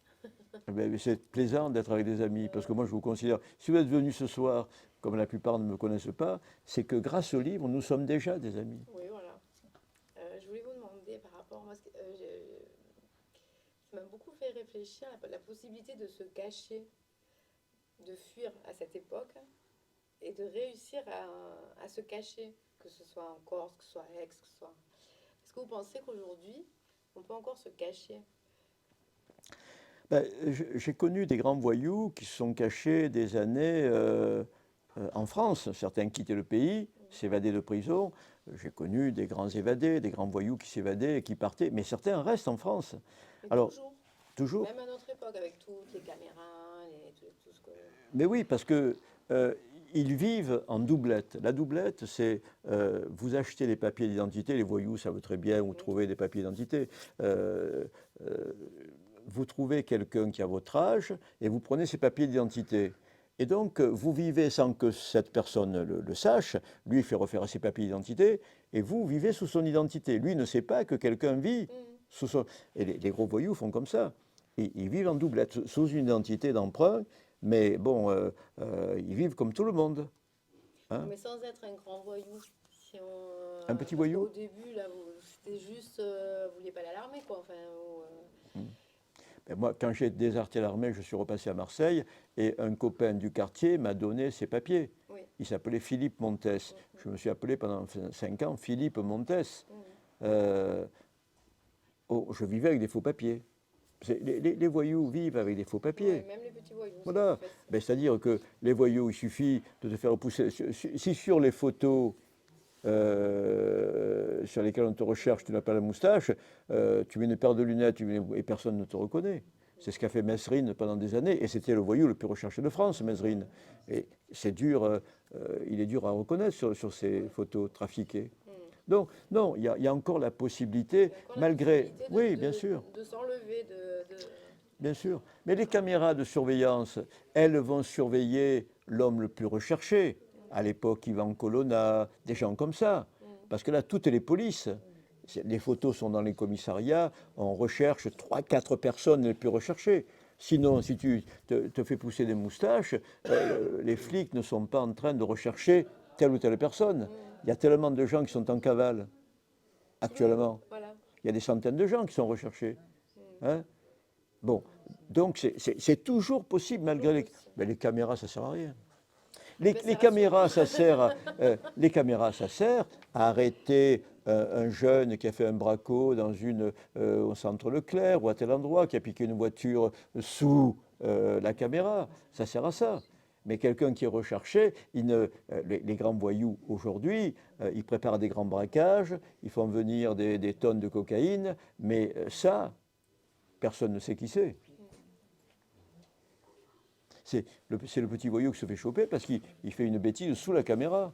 Mais c'est plaisant d'être avec des amis, parce que moi je vous considère, si vous êtes venu ce soir, comme la plupart ne me connaissent pas, c'est que grâce au livre, nous sommes déjà des amis. Oui, voilà. Je voulais vous demander par rapport à moi, ça m'a beaucoup fait réfléchir à la possibilité de se cacher, de fuir à cette époque et de réussir à se cacher, que ce soit en Corse, que ce soit à Aix, que ce soit... Est-ce que vous pensez qu'aujourd'hui, on peut encore se cacher? Ben, j'ai connu des grands voyous qui se sont cachés des années en France. Certains quittaient le pays, s'évadaient de prison. J'ai connu des grands évadés, des grands voyous qui s'évadaient et qui partaient, mais certains restent en France. Mais Alors, toujours, toujours. même à notre époque, avec toutes les caméras, tout ce que... Mais oui, parce que ils vivent en doublette. La doublette, c'est vous achetez les papiers d'identité, les voyous savent très bien où trouver des papiers d'identité. Vous trouvez quelqu'un qui a votre âge et vous prenez ses papiers d'identité. Et donc, vous vivez sans que cette personne le sache. Lui, il fait refaire ses papiers d'identité et vous vivez sous son identité. Lui ne sait pas que quelqu'un vit sous son... Et les gros voyous font comme ça. Ils vivent en doublette, sous une identité d'emprunt, mais bon, ils vivent comme tout le monde. Hein? Mais sans être un grand voyou. Si on, Un petit voyou? Au début, là, c'était juste, vous vouliez pas aller à l'armée, quoi. Enfin, Ben moi, quand j'ai déserté l'armée, je suis repassé à Marseille et un copain du quartier m'a donné ses papiers. oui. Il s'appelait Philippe Montes. Je me suis appelé pendant 5 ans Philippe Montes. Je vivais avec des faux papiers. Les voyous vivent avec des faux papiers. Ouais, même les petits voyous. Voilà. Ben, c'est-à-dire que les voyous, il suffit de te faire pousser. Si sur les photos sur lesquelles on te recherche, tu n'as pas la moustache, tu mets une paire de lunettes et personne ne te reconnaît. C'est ce qu'a fait Mesrine pendant des années, et c'était le voyou le plus recherché de France, Mesrine. Et c'est dur, il est dur à reconnaître sur ces photos trafiquées. Donc, non, il y a encore la possibilité, malgré... Oui, bien sûr. De s'enlever, Bien sûr. Mais les caméras de surveillance, elles vont surveiller l'homme le plus recherché. À l'époque, Ivan Colonna, des gens comme ça. Parce que là, toutes les polices, les photos sont dans les commissariats, on recherche 3-4 personnes les plus recherchées. Sinon, si tu te fais pousser des moustaches, les flics ne sont pas en train de rechercher telle ou telle personne. Il y a tellement de gens qui sont en cavale actuellement. voilà. Il y a des centaines de gens qui sont recherchés. Hein? Bon, donc c'est toujours possible malgré les... Mais les caméras, ça ne sert à rien. Les caméras, ça sert à arrêter un jeune qui a fait un braco au centre Leclerc ou à tel endroit, qui a piqué une voiture sous la caméra. Ça sert à ça. Mais quelqu'un qui est recherché, les grands voyous aujourd'hui, ils préparent des grands braquages, ils font venir des tonnes de cocaïne, mais ça, personne ne sait qui c'est. C'est le petit voyou qui se fait choper parce qu'il fait une bêtise sous la caméra.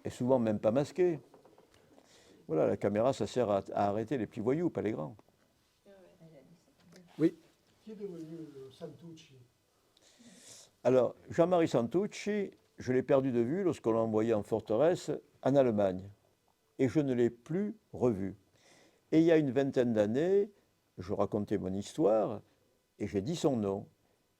Et souvent même pas masqué. Voilà, la caméra, ça sert à arrêter les petits voyous, pas les grands. Oui. Qui est devenu Santucci? Alors, Jean-Marie Santucci, je l'ai perdu de vue lorsqu'on l'a envoyé en forteresse en Allemagne. Et je ne l'ai plus revu. Et il y a une vingtaine d'années, je racontais mon histoire et j'ai dit son nom.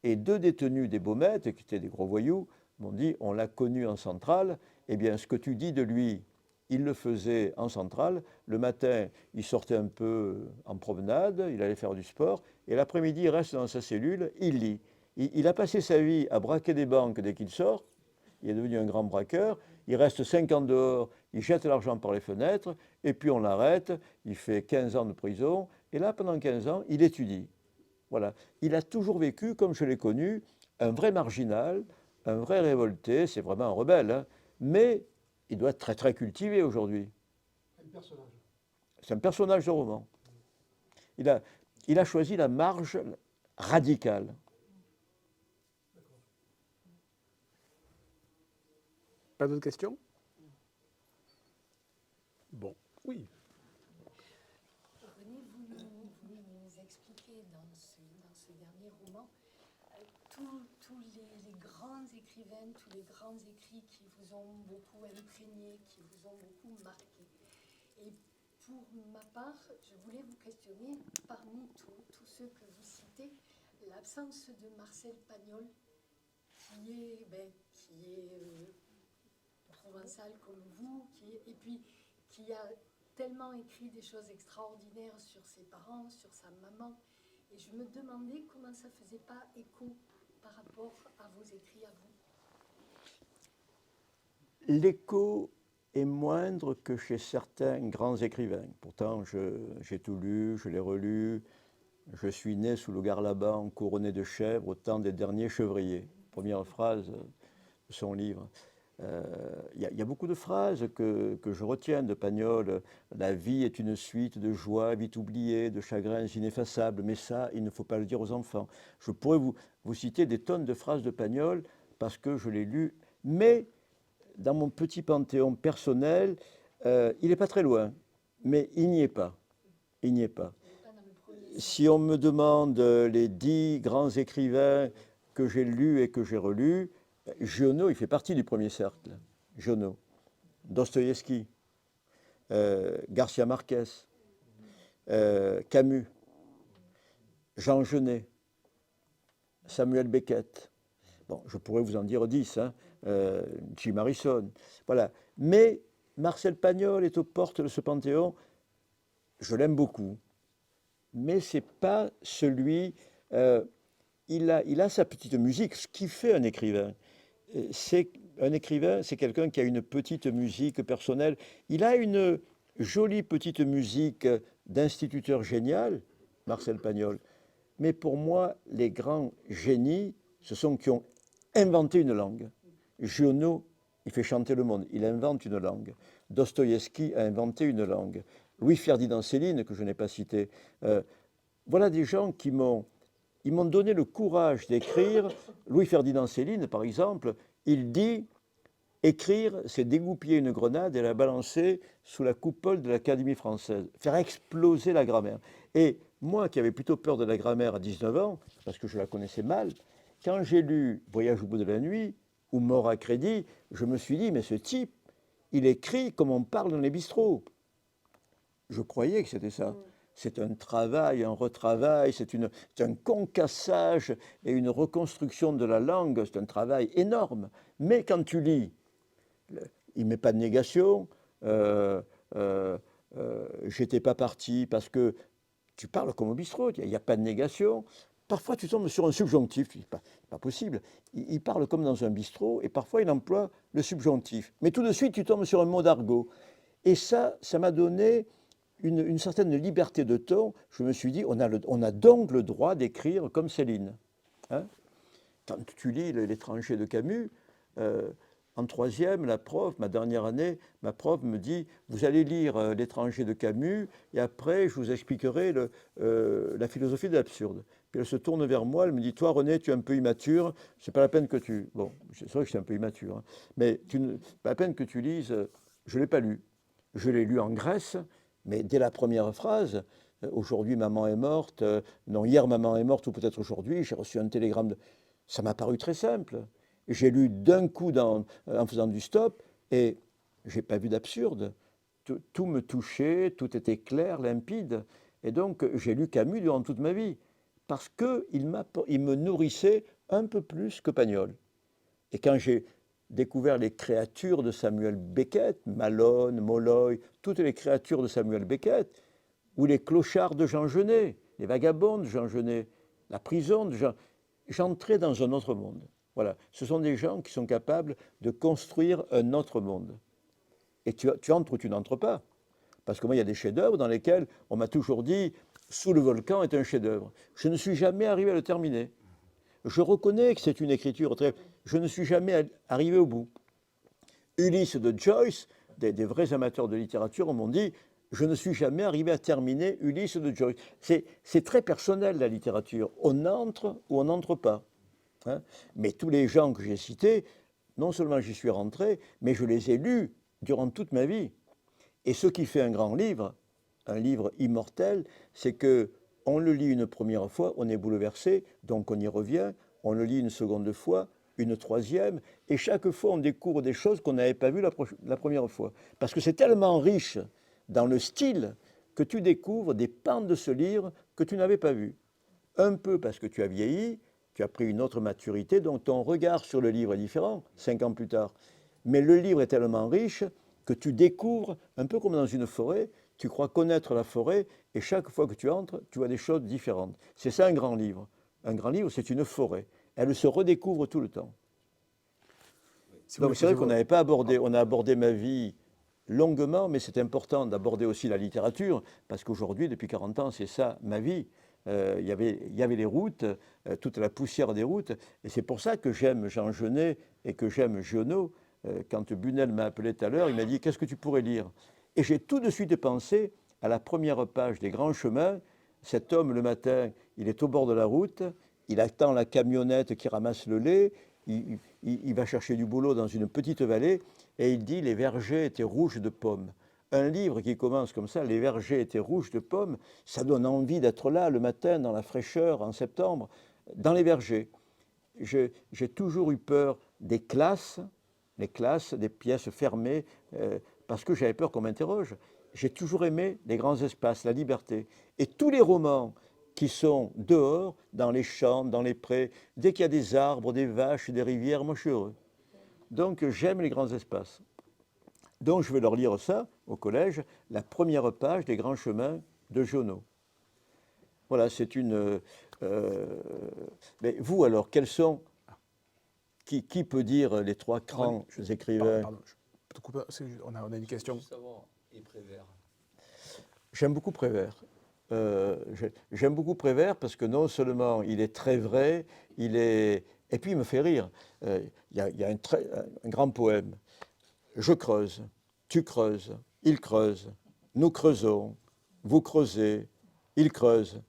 Et 2 détenus des Baumettes, qui étaient des gros voyous, m'ont dit, on l'a connu en centrale, eh bien ce que tu dis de lui, il le faisait en centrale. Le matin, il sortait un peu en promenade, il allait faire du sport, et l'après-midi, il reste dans sa cellule, il lit. Il a passé sa vie à braquer des banques dès qu'il sort, il est devenu un grand braqueur, il reste 5 ans dehors, il jette l'argent par les fenêtres, et puis on l'arrête, il fait 15 ans de prison, et là, pendant 15 ans, il étudie. Voilà. Il a toujours vécu, comme je l'ai connu, un vrai marginal, un vrai révolté, c'est vraiment un rebelle, hein, mais il doit être très très cultivé aujourd'hui. Un personnage. C'est un personnage de roman. Il a choisi la marge radicale. Pas d'autres questions? Bon, oui. René, vous nous expliquez dans ce dernier roman tous les grands écrivains, tous les grands écrits qui vous ont beaucoup imprégné, qui vous ont beaucoup marqué. Et pour ma part, je voulais vous questionner, parmi tous ceux que vous citez, l'absence de Marcel Pagnol, qui est provençal comme vous, et puis qui a tellement écrit des choses extraordinaires sur ses parents, sur sa maman. Et je me demandais comment ça ne faisait pas écho par rapport à vos écrits à vous. L'écho est moindre que chez certains grands écrivains. Pourtant, j'ai tout lu, je l'ai relu. Je suis né sous le Garlaban, couronné de chèvres, au temps des derniers chevriers. Première phrase de son livre. Il y a beaucoup de phrases que je retiens de Pagnol. La vie est une suite de joies vite oubliées, de chagrins ineffaçables, mais ça, il ne faut pas le dire aux enfants. Je pourrais vous citer des tonnes de phrases de Pagnol parce que je l'ai lu, mais dans mon petit panthéon personnel, il n'est pas très loin, mais il n'y est pas. Il n'y est pas. Si on me demande les 10 grands écrivains que j'ai lus et que j'ai relus, Giono, il fait partie du premier cercle. Giono, Dostoïevski, Garcia Marquez, Camus, Jean Genet, Samuel Beckett. Bon, je pourrais vous en dire 10, hein, Jim Harrison. Voilà. Mais Marcel Pagnol est aux portes de ce panthéon. Je l'aime beaucoup. Mais ce n'est pas celui... il a sa petite musique, ce qui fait un écrivain. Un écrivain, c'est quelqu'un qui a une petite musique personnelle. Il a une jolie petite musique d'instituteur génial, Marcel Pagnol. Mais pour moi, les grands génies, ce sont ceux qui ont inventé une langue. Giono, il fait chanter le monde, il invente une langue. Dostoïevski a inventé une langue. Louis-Ferdinand Céline, que je n'ai pas cité. Voilà des gens qui m'ont donné le courage d'écrire. Louis-Ferdinand Céline, par exemple, il dit « Écrire, c'est dégoupiller une grenade et la balancer sous la coupole de l'Académie française, faire exploser la grammaire. » Et moi, qui avais plutôt peur de la grammaire à 19 ans, parce que je la connaissais mal, quand j'ai lu « Voyage au bout de la nuit » ou « Mort à crédit », je me suis dit « Mais ce type, il écrit comme on parle dans les bistrots. » Je croyais que c'était ça. C'est un travail, un retravail, c'est un concassage et une reconstruction de la langue. C'est un travail énorme. Mais quand tu lis, il ne met pas de négation. J'étais pas parti parce que tu parles comme au bistrot, il n'y a pas de négation. Parfois, tu tombes sur un subjonctif. Ce n'est pas possible. Il parle comme dans un bistrot et parfois, il emploie le subjonctif. Mais tout de suite, tu tombes sur un mot d'argot. Et ça m'a donné une certaine liberté de ton. Je me suis dit, on a donc le droit d'écrire comme Céline. Hein? Quand tu lis L'étranger de Camus, en troisième, la prof, ma dernière année, ma prof me dit, vous allez lire L'étranger de Camus et après, je vous expliquerai la philosophie de l'absurde. Puis elle se tourne vers moi, elle me dit, toi René, tu es un peu immature, c'est pas la peine que tu... Bon, c'est vrai que je suis un peu immature, hein, mais pas la peine que tu lises, je ne l'ai pas lu. Je l'ai lu en Grèce, mais dès la première phrase, aujourd'hui maman est morte, non hier maman est morte ou peut-être aujourd'hui, j'ai reçu un télégramme. Ça m'a paru très simple. J'ai lu d'un coup en faisant du stop et je n'ai pas vu d'absurde. Tout me touchait, tout était clair, limpide. Et donc j'ai lu Camus durant toute ma vie parce qu'il me nourrissait un peu plus que Pagnol. Et quand j'ai découvert les créatures de Samuel Beckett, Malone, Molloy, toutes les créatures de Samuel Beckett, ou les clochards de Jean Genet, les vagabonds de Jean Genet, la prison de Jean... J'entrais dans un autre monde. Voilà. Ce sont des gens qui sont capables de construire un autre monde. Et tu entres ou tu n'entres pas. Parce que moi, il y a des chefs-d'œuvre dans lesquels on m'a toujours dit « Sous le volcan est un chef-d'œuvre ». Je ne suis jamais arrivé à le terminer. Je reconnais que c'est une écriture très... Je ne suis jamais arrivé au bout. Ulysse de Joyce, des vrais amateurs de littérature m'ont dit « Je ne suis jamais arrivé à terminer Ulysse de Joyce ». C'est très personnel, la littérature. On entre ou on n'entre pas. Hein, mais tous les gens que j'ai cités, non seulement j'y suis rentré, mais je les ai lus durant toute ma vie. Et ce qui fait un grand livre, un livre immortel, c'est que on le lit une première fois, on est bouleversé, donc on y revient, on le lit une seconde fois, une troisième, et chaque fois on découvre des choses qu'on n'avait pas vues la première fois. Parce que c'est tellement riche dans le style que tu découvres des pans de ce livre que tu n'avais pas vus. Un peu parce que tu as vieilli, tu as pris une autre maturité, donc ton regard sur le livre est différent 5 ans plus tard. Mais le livre est tellement riche que tu découvres, un peu comme dans une forêt, tu crois connaître la forêt, et chaque fois que tu entres, tu vois des choses différentes. C'est ça un grand livre. Un grand livre, c'est une forêt. Elle se redécouvre tout le temps. Donc c'est vrai qu'on n'avait pas abordé, on a abordé ma vie longuement, mais c'est important d'aborder aussi la littérature, parce qu'aujourd'hui, depuis 40 ans, c'est ça ma vie. Il y avait les routes, toute la poussière des routes, et c'est pour ça que j'aime Jean Genet et que j'aime Giono. Quand Bunel m'a appelé tout à l'heure, il m'a dit « Qu'est-ce que tu pourrais lire ?» Et j'ai tout de suite pensé à la première page des Grands Chemins. Cet homme, le matin, il est au bord de la route, il attend la camionnette qui ramasse le lait, il va chercher du boulot dans une petite vallée, et il dit « Les vergers étaient rouges de pommes ». Un livre qui commence comme ça, « Les vergers étaient rouges de pommes », ça donne envie d'être là le matin, dans la fraîcheur, en septembre, dans les vergers. J'ai toujours eu peur des classes, les classes, des pièces fermées, parce que j'avais peur qu'on m'interroge. J'ai toujours aimé les grands espaces, la liberté. Et tous les romans qui sont dehors, dans les champs, dans les prés, dès qu'il y a des arbres, des vaches, des rivières, moi je suis heureux. Donc j'aime les grands espaces. Donc je vais leur lire ça au collège, la première page des Grands Chemins de Giono. Voilà, c'est une... mais vous alors, quels sont... Qui peut dire les 3 grands écrivains? Pardon, je te coupe, on a une question. Savoir et Prévert. J'aime beaucoup Prévert. J'aime beaucoup Prévert parce que non seulement il est très vrai, et puis il me fait rire. Il y a un grand poème. Je creuse, tu creuses, il creuse, nous creusons, vous creusez, il creuse.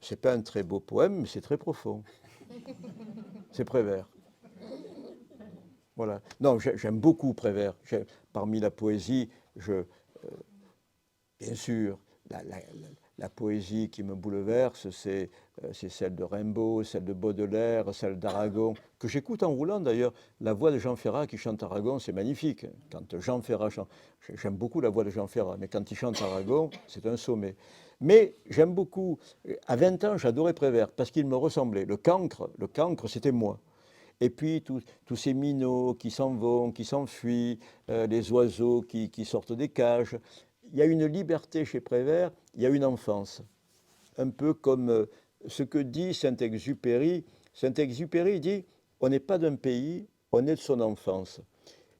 C'est pas un très beau poème, mais c'est très profond. C'est Prévert. Voilà. Non, j'aime beaucoup Prévert. Parmi la poésie, bien sûr, la poésie qui me bouleverse, c'est celle de Rimbaud, celle de Baudelaire, celle d'Aragon, que j'écoute en roulant d'ailleurs. La voix de Jean Ferrat qui chante Aragon, c'est magnifique. Quand Jean Ferrat chante, j'aime beaucoup la voix de Jean Ferrat, mais quand il chante Aragon, c'est un sommet. Mais j'aime beaucoup, à 20 ans, j'adorais Prévert, parce qu'il me ressemblait. Le cancre, c'était moi. Et puis tous ces minots qui s'en vont, qui s'enfuient, les oiseaux qui sortent des cages. Il y a une liberté chez Prévert, il y a une enfance. Un peu comme ce que dit Saint-Exupéry. Saint-Exupéry dit « On n'est pas d'un pays, on est de son enfance ».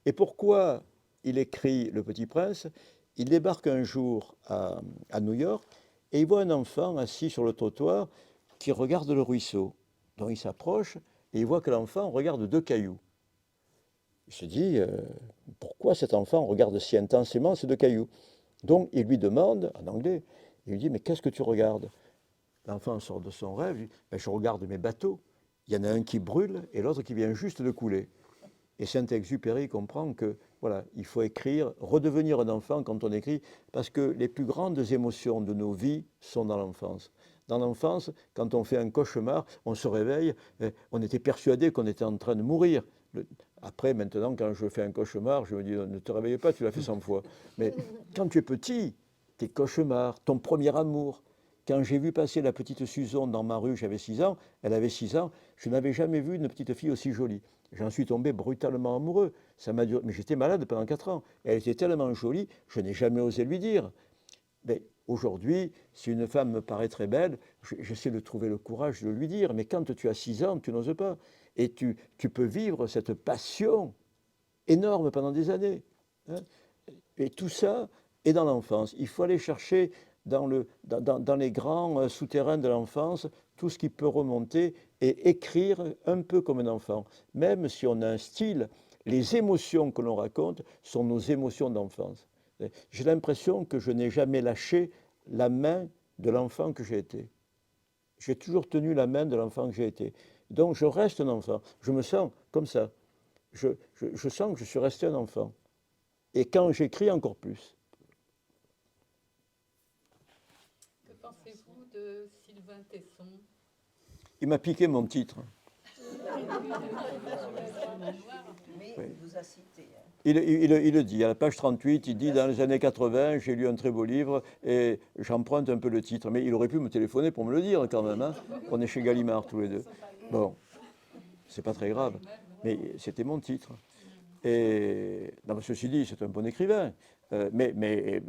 Et pourquoi il écrit Le Petit Prince? Il débarque un jour à New York et il voit un enfant assis sur le trottoir qui regarde le ruisseau. Donc il s'approche et il voit que l'enfant regarde 2 cailloux. Il se dit pourquoi cet enfant regarde si intensément ces 2 cailloux? Donc il lui demande, en anglais, il lui dit mais qu'est-ce que tu regardes? L'enfant sort de son rêve, il dit ben, je regarde mes bateaux. Il y en a un qui brûle et l'autre qui vient juste de couler. Et Saint-Exupéry comprend que voilà, il faut écrire, redevenir un enfant quand on écrit, parce que les plus grandes émotions de nos vies sont dans l'enfance. Dans l'enfance, quand on fait un cauchemar, on se réveille, on était persuadé qu'on était en train de mourir. Après, maintenant, quand je fais un cauchemar, je me dis, ne te réveille pas, tu l'as fait 100 fois. Mais quand tu es petit, tes cauchemars, ton premier amour. Quand j'ai vu passer la petite Suzanne dans ma rue, j'avais 6 ans, elle avait 6 ans, je n'avais jamais vu une petite fille aussi jolie. J'en suis tombé brutalement amoureux. Ça m'a duré, mais j'étais malade pendant 4 ans. Elle était tellement jolie, je n'ai jamais osé lui dire. Mais aujourd'hui, si une femme me paraît très belle, j'essaie de trouver le courage de lui dire. Mais quand tu as 6 ans, tu n'oses pas. Et tu peux vivre cette passion énorme pendant des années. Hein. Et tout ça est dans l'enfance. Il faut aller chercher dans les grands souterrains de l'enfance tout ce qui peut remonter et écrire un peu comme un enfant. Même si on a un style, les émotions que l'on raconte sont nos émotions d'enfance. J'ai l'impression que je n'ai jamais lâché la main de l'enfant que j'ai été. J'ai toujours tenu la main de l'enfant que j'ai été. Donc je reste un enfant. Je me sens comme ça. je sens que je suis resté un enfant. Et quand j'écris, encore plus. Que pensez-vous de Sylvain Tesson? Il m'a piqué mon titre. Mais Oui. il vous a cité. Hein. Il le dit, à la page 38, il dit « Dans les années 80, j'ai lu un très beau livre et j'emprunte un peu le titre. » Mais il aurait pu me téléphoner pour me le dire quand même. Hein. On est chez Gallimard tous les deux. Bon, c'est pas très grave, mais c'était mon titre. Et non, ceci dit, c'est un bon écrivain. Mais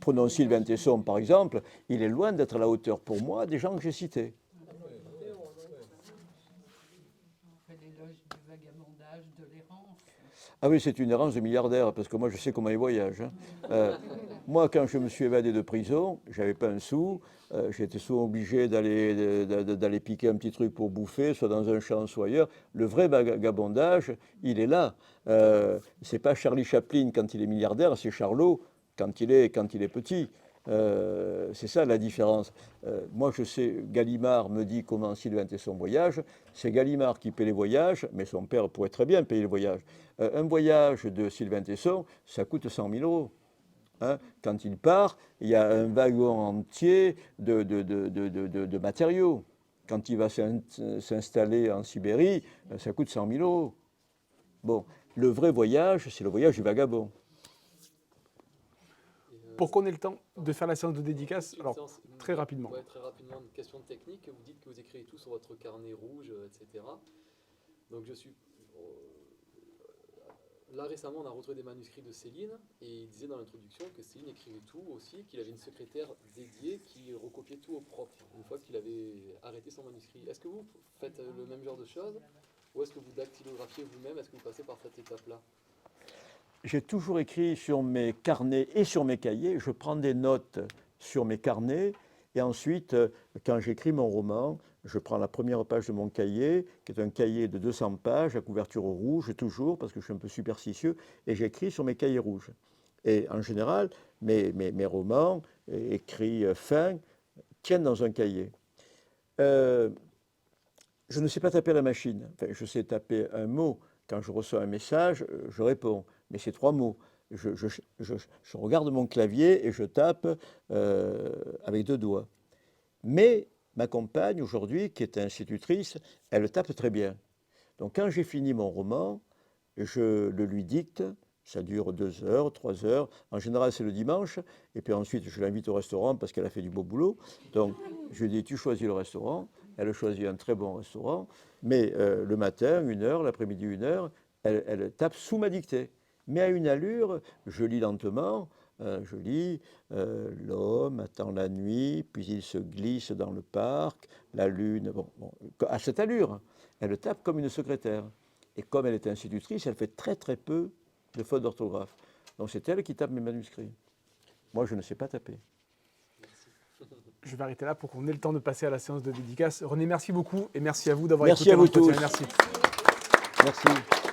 prenons Sylvain Tesson, par exemple, il est loin d'être à la hauteur pour moi des gens que j'ai cités. On fait l'éloge du vagabondage, de l'errance. Ah oui, c'est une errance de milliardaire, parce que moi, je sais comment il voyage. Hein. Moi, quand je me suis évadé de prison, je n'avais pas un sou. J'étais souvent obligé d'aller piquer un petit truc pour bouffer, soit dans un champ, soit ailleurs. Le vrai vagabondage, il est là. C'est pas Charlie Chaplin quand il est milliardaire, c'est Charlot quand il est petit. C'est ça la différence. Moi, je sais, Gallimard me dit comment Sylvain Tesson voyage. C'est Gallimard qui paie les voyages, mais son père pourrait très bien payer les voyages. Un voyage de Sylvain Tesson, ça coûte 100 000 euros. Hein, quand il part, il y a un wagon entier de matériaux. Quand il va s'installer en Sibérie, ça coûte 100 000 euros. Bon, le vrai voyage, c'est le voyage du vagabond. Pour qu'on ait le temps de faire la séance de dédicace, Une alors séance- très rapidement. Ouais, très rapidement, une question technique. Vous dites que vous écrivez tout sur votre carnet rouge, etc. Donc je suis... Là récemment, on a retrouvé des manuscrits de Céline et il disait dans l'introduction que Céline écrivait tout aussi, qu'il avait une secrétaire dédiée qui recopiait tout au propre une fois qu'il avait arrêté son manuscrit. Est-ce que vous faites le même genre de choses ou est-ce que vous dactylographiez vous-même? Est-ce que vous passez par cette étape-là? J'ai toujours écrit sur mes carnets et sur mes cahiers. Je prends des notes sur mes carnets et ensuite, quand j'écris mon roman, je prends la première page de mon cahier, qui est un cahier de 200 pages, à couverture rouge, toujours, parce que je suis un peu superstitieux, et j'écris sur mes cahiers rouges. Et en général, mes romans, écrits fins, tiennent dans un cahier. Je ne sais pas taper à la machine. Enfin, je sais taper un mot. Quand je reçois un message, je réponds. Mais c'est 3 mots. Je regarde mon clavier et je tape avec 2 doigts. Mais ma compagne, aujourd'hui, qui est institutrice, elle tape très bien. Donc quand j'ai fini mon roman, je le lui dicte. Ça dure 2 heures, 3 heures. En général, c'est le dimanche. Et puis ensuite, je l'invite au restaurant parce qu'elle a fait du beau boulot. Donc, je lui dis, tu choisis le restaurant. Elle choisit un très bon restaurant. Mais le matin, 1 heure, l'après-midi, 1 heure, elle tape sous ma dictée. Mais à une allure, je lis lentement. Je lis l'homme attend la nuit, puis il se glisse dans le parc, la lune. Bon, à cette allure, elle tape comme une secrétaire. Et comme elle est institutrice, elle fait très très peu de fautes d'orthographe. Donc c'est elle qui tape mes manuscrits. Moi, je ne sais pas taper. Je vais arrêter là pour qu'on ait le temps de passer à la séance de dédicace. René, merci beaucoup et merci à vous d'avoir Merci écouté à vous l'entretien. tous. Merci. Merci.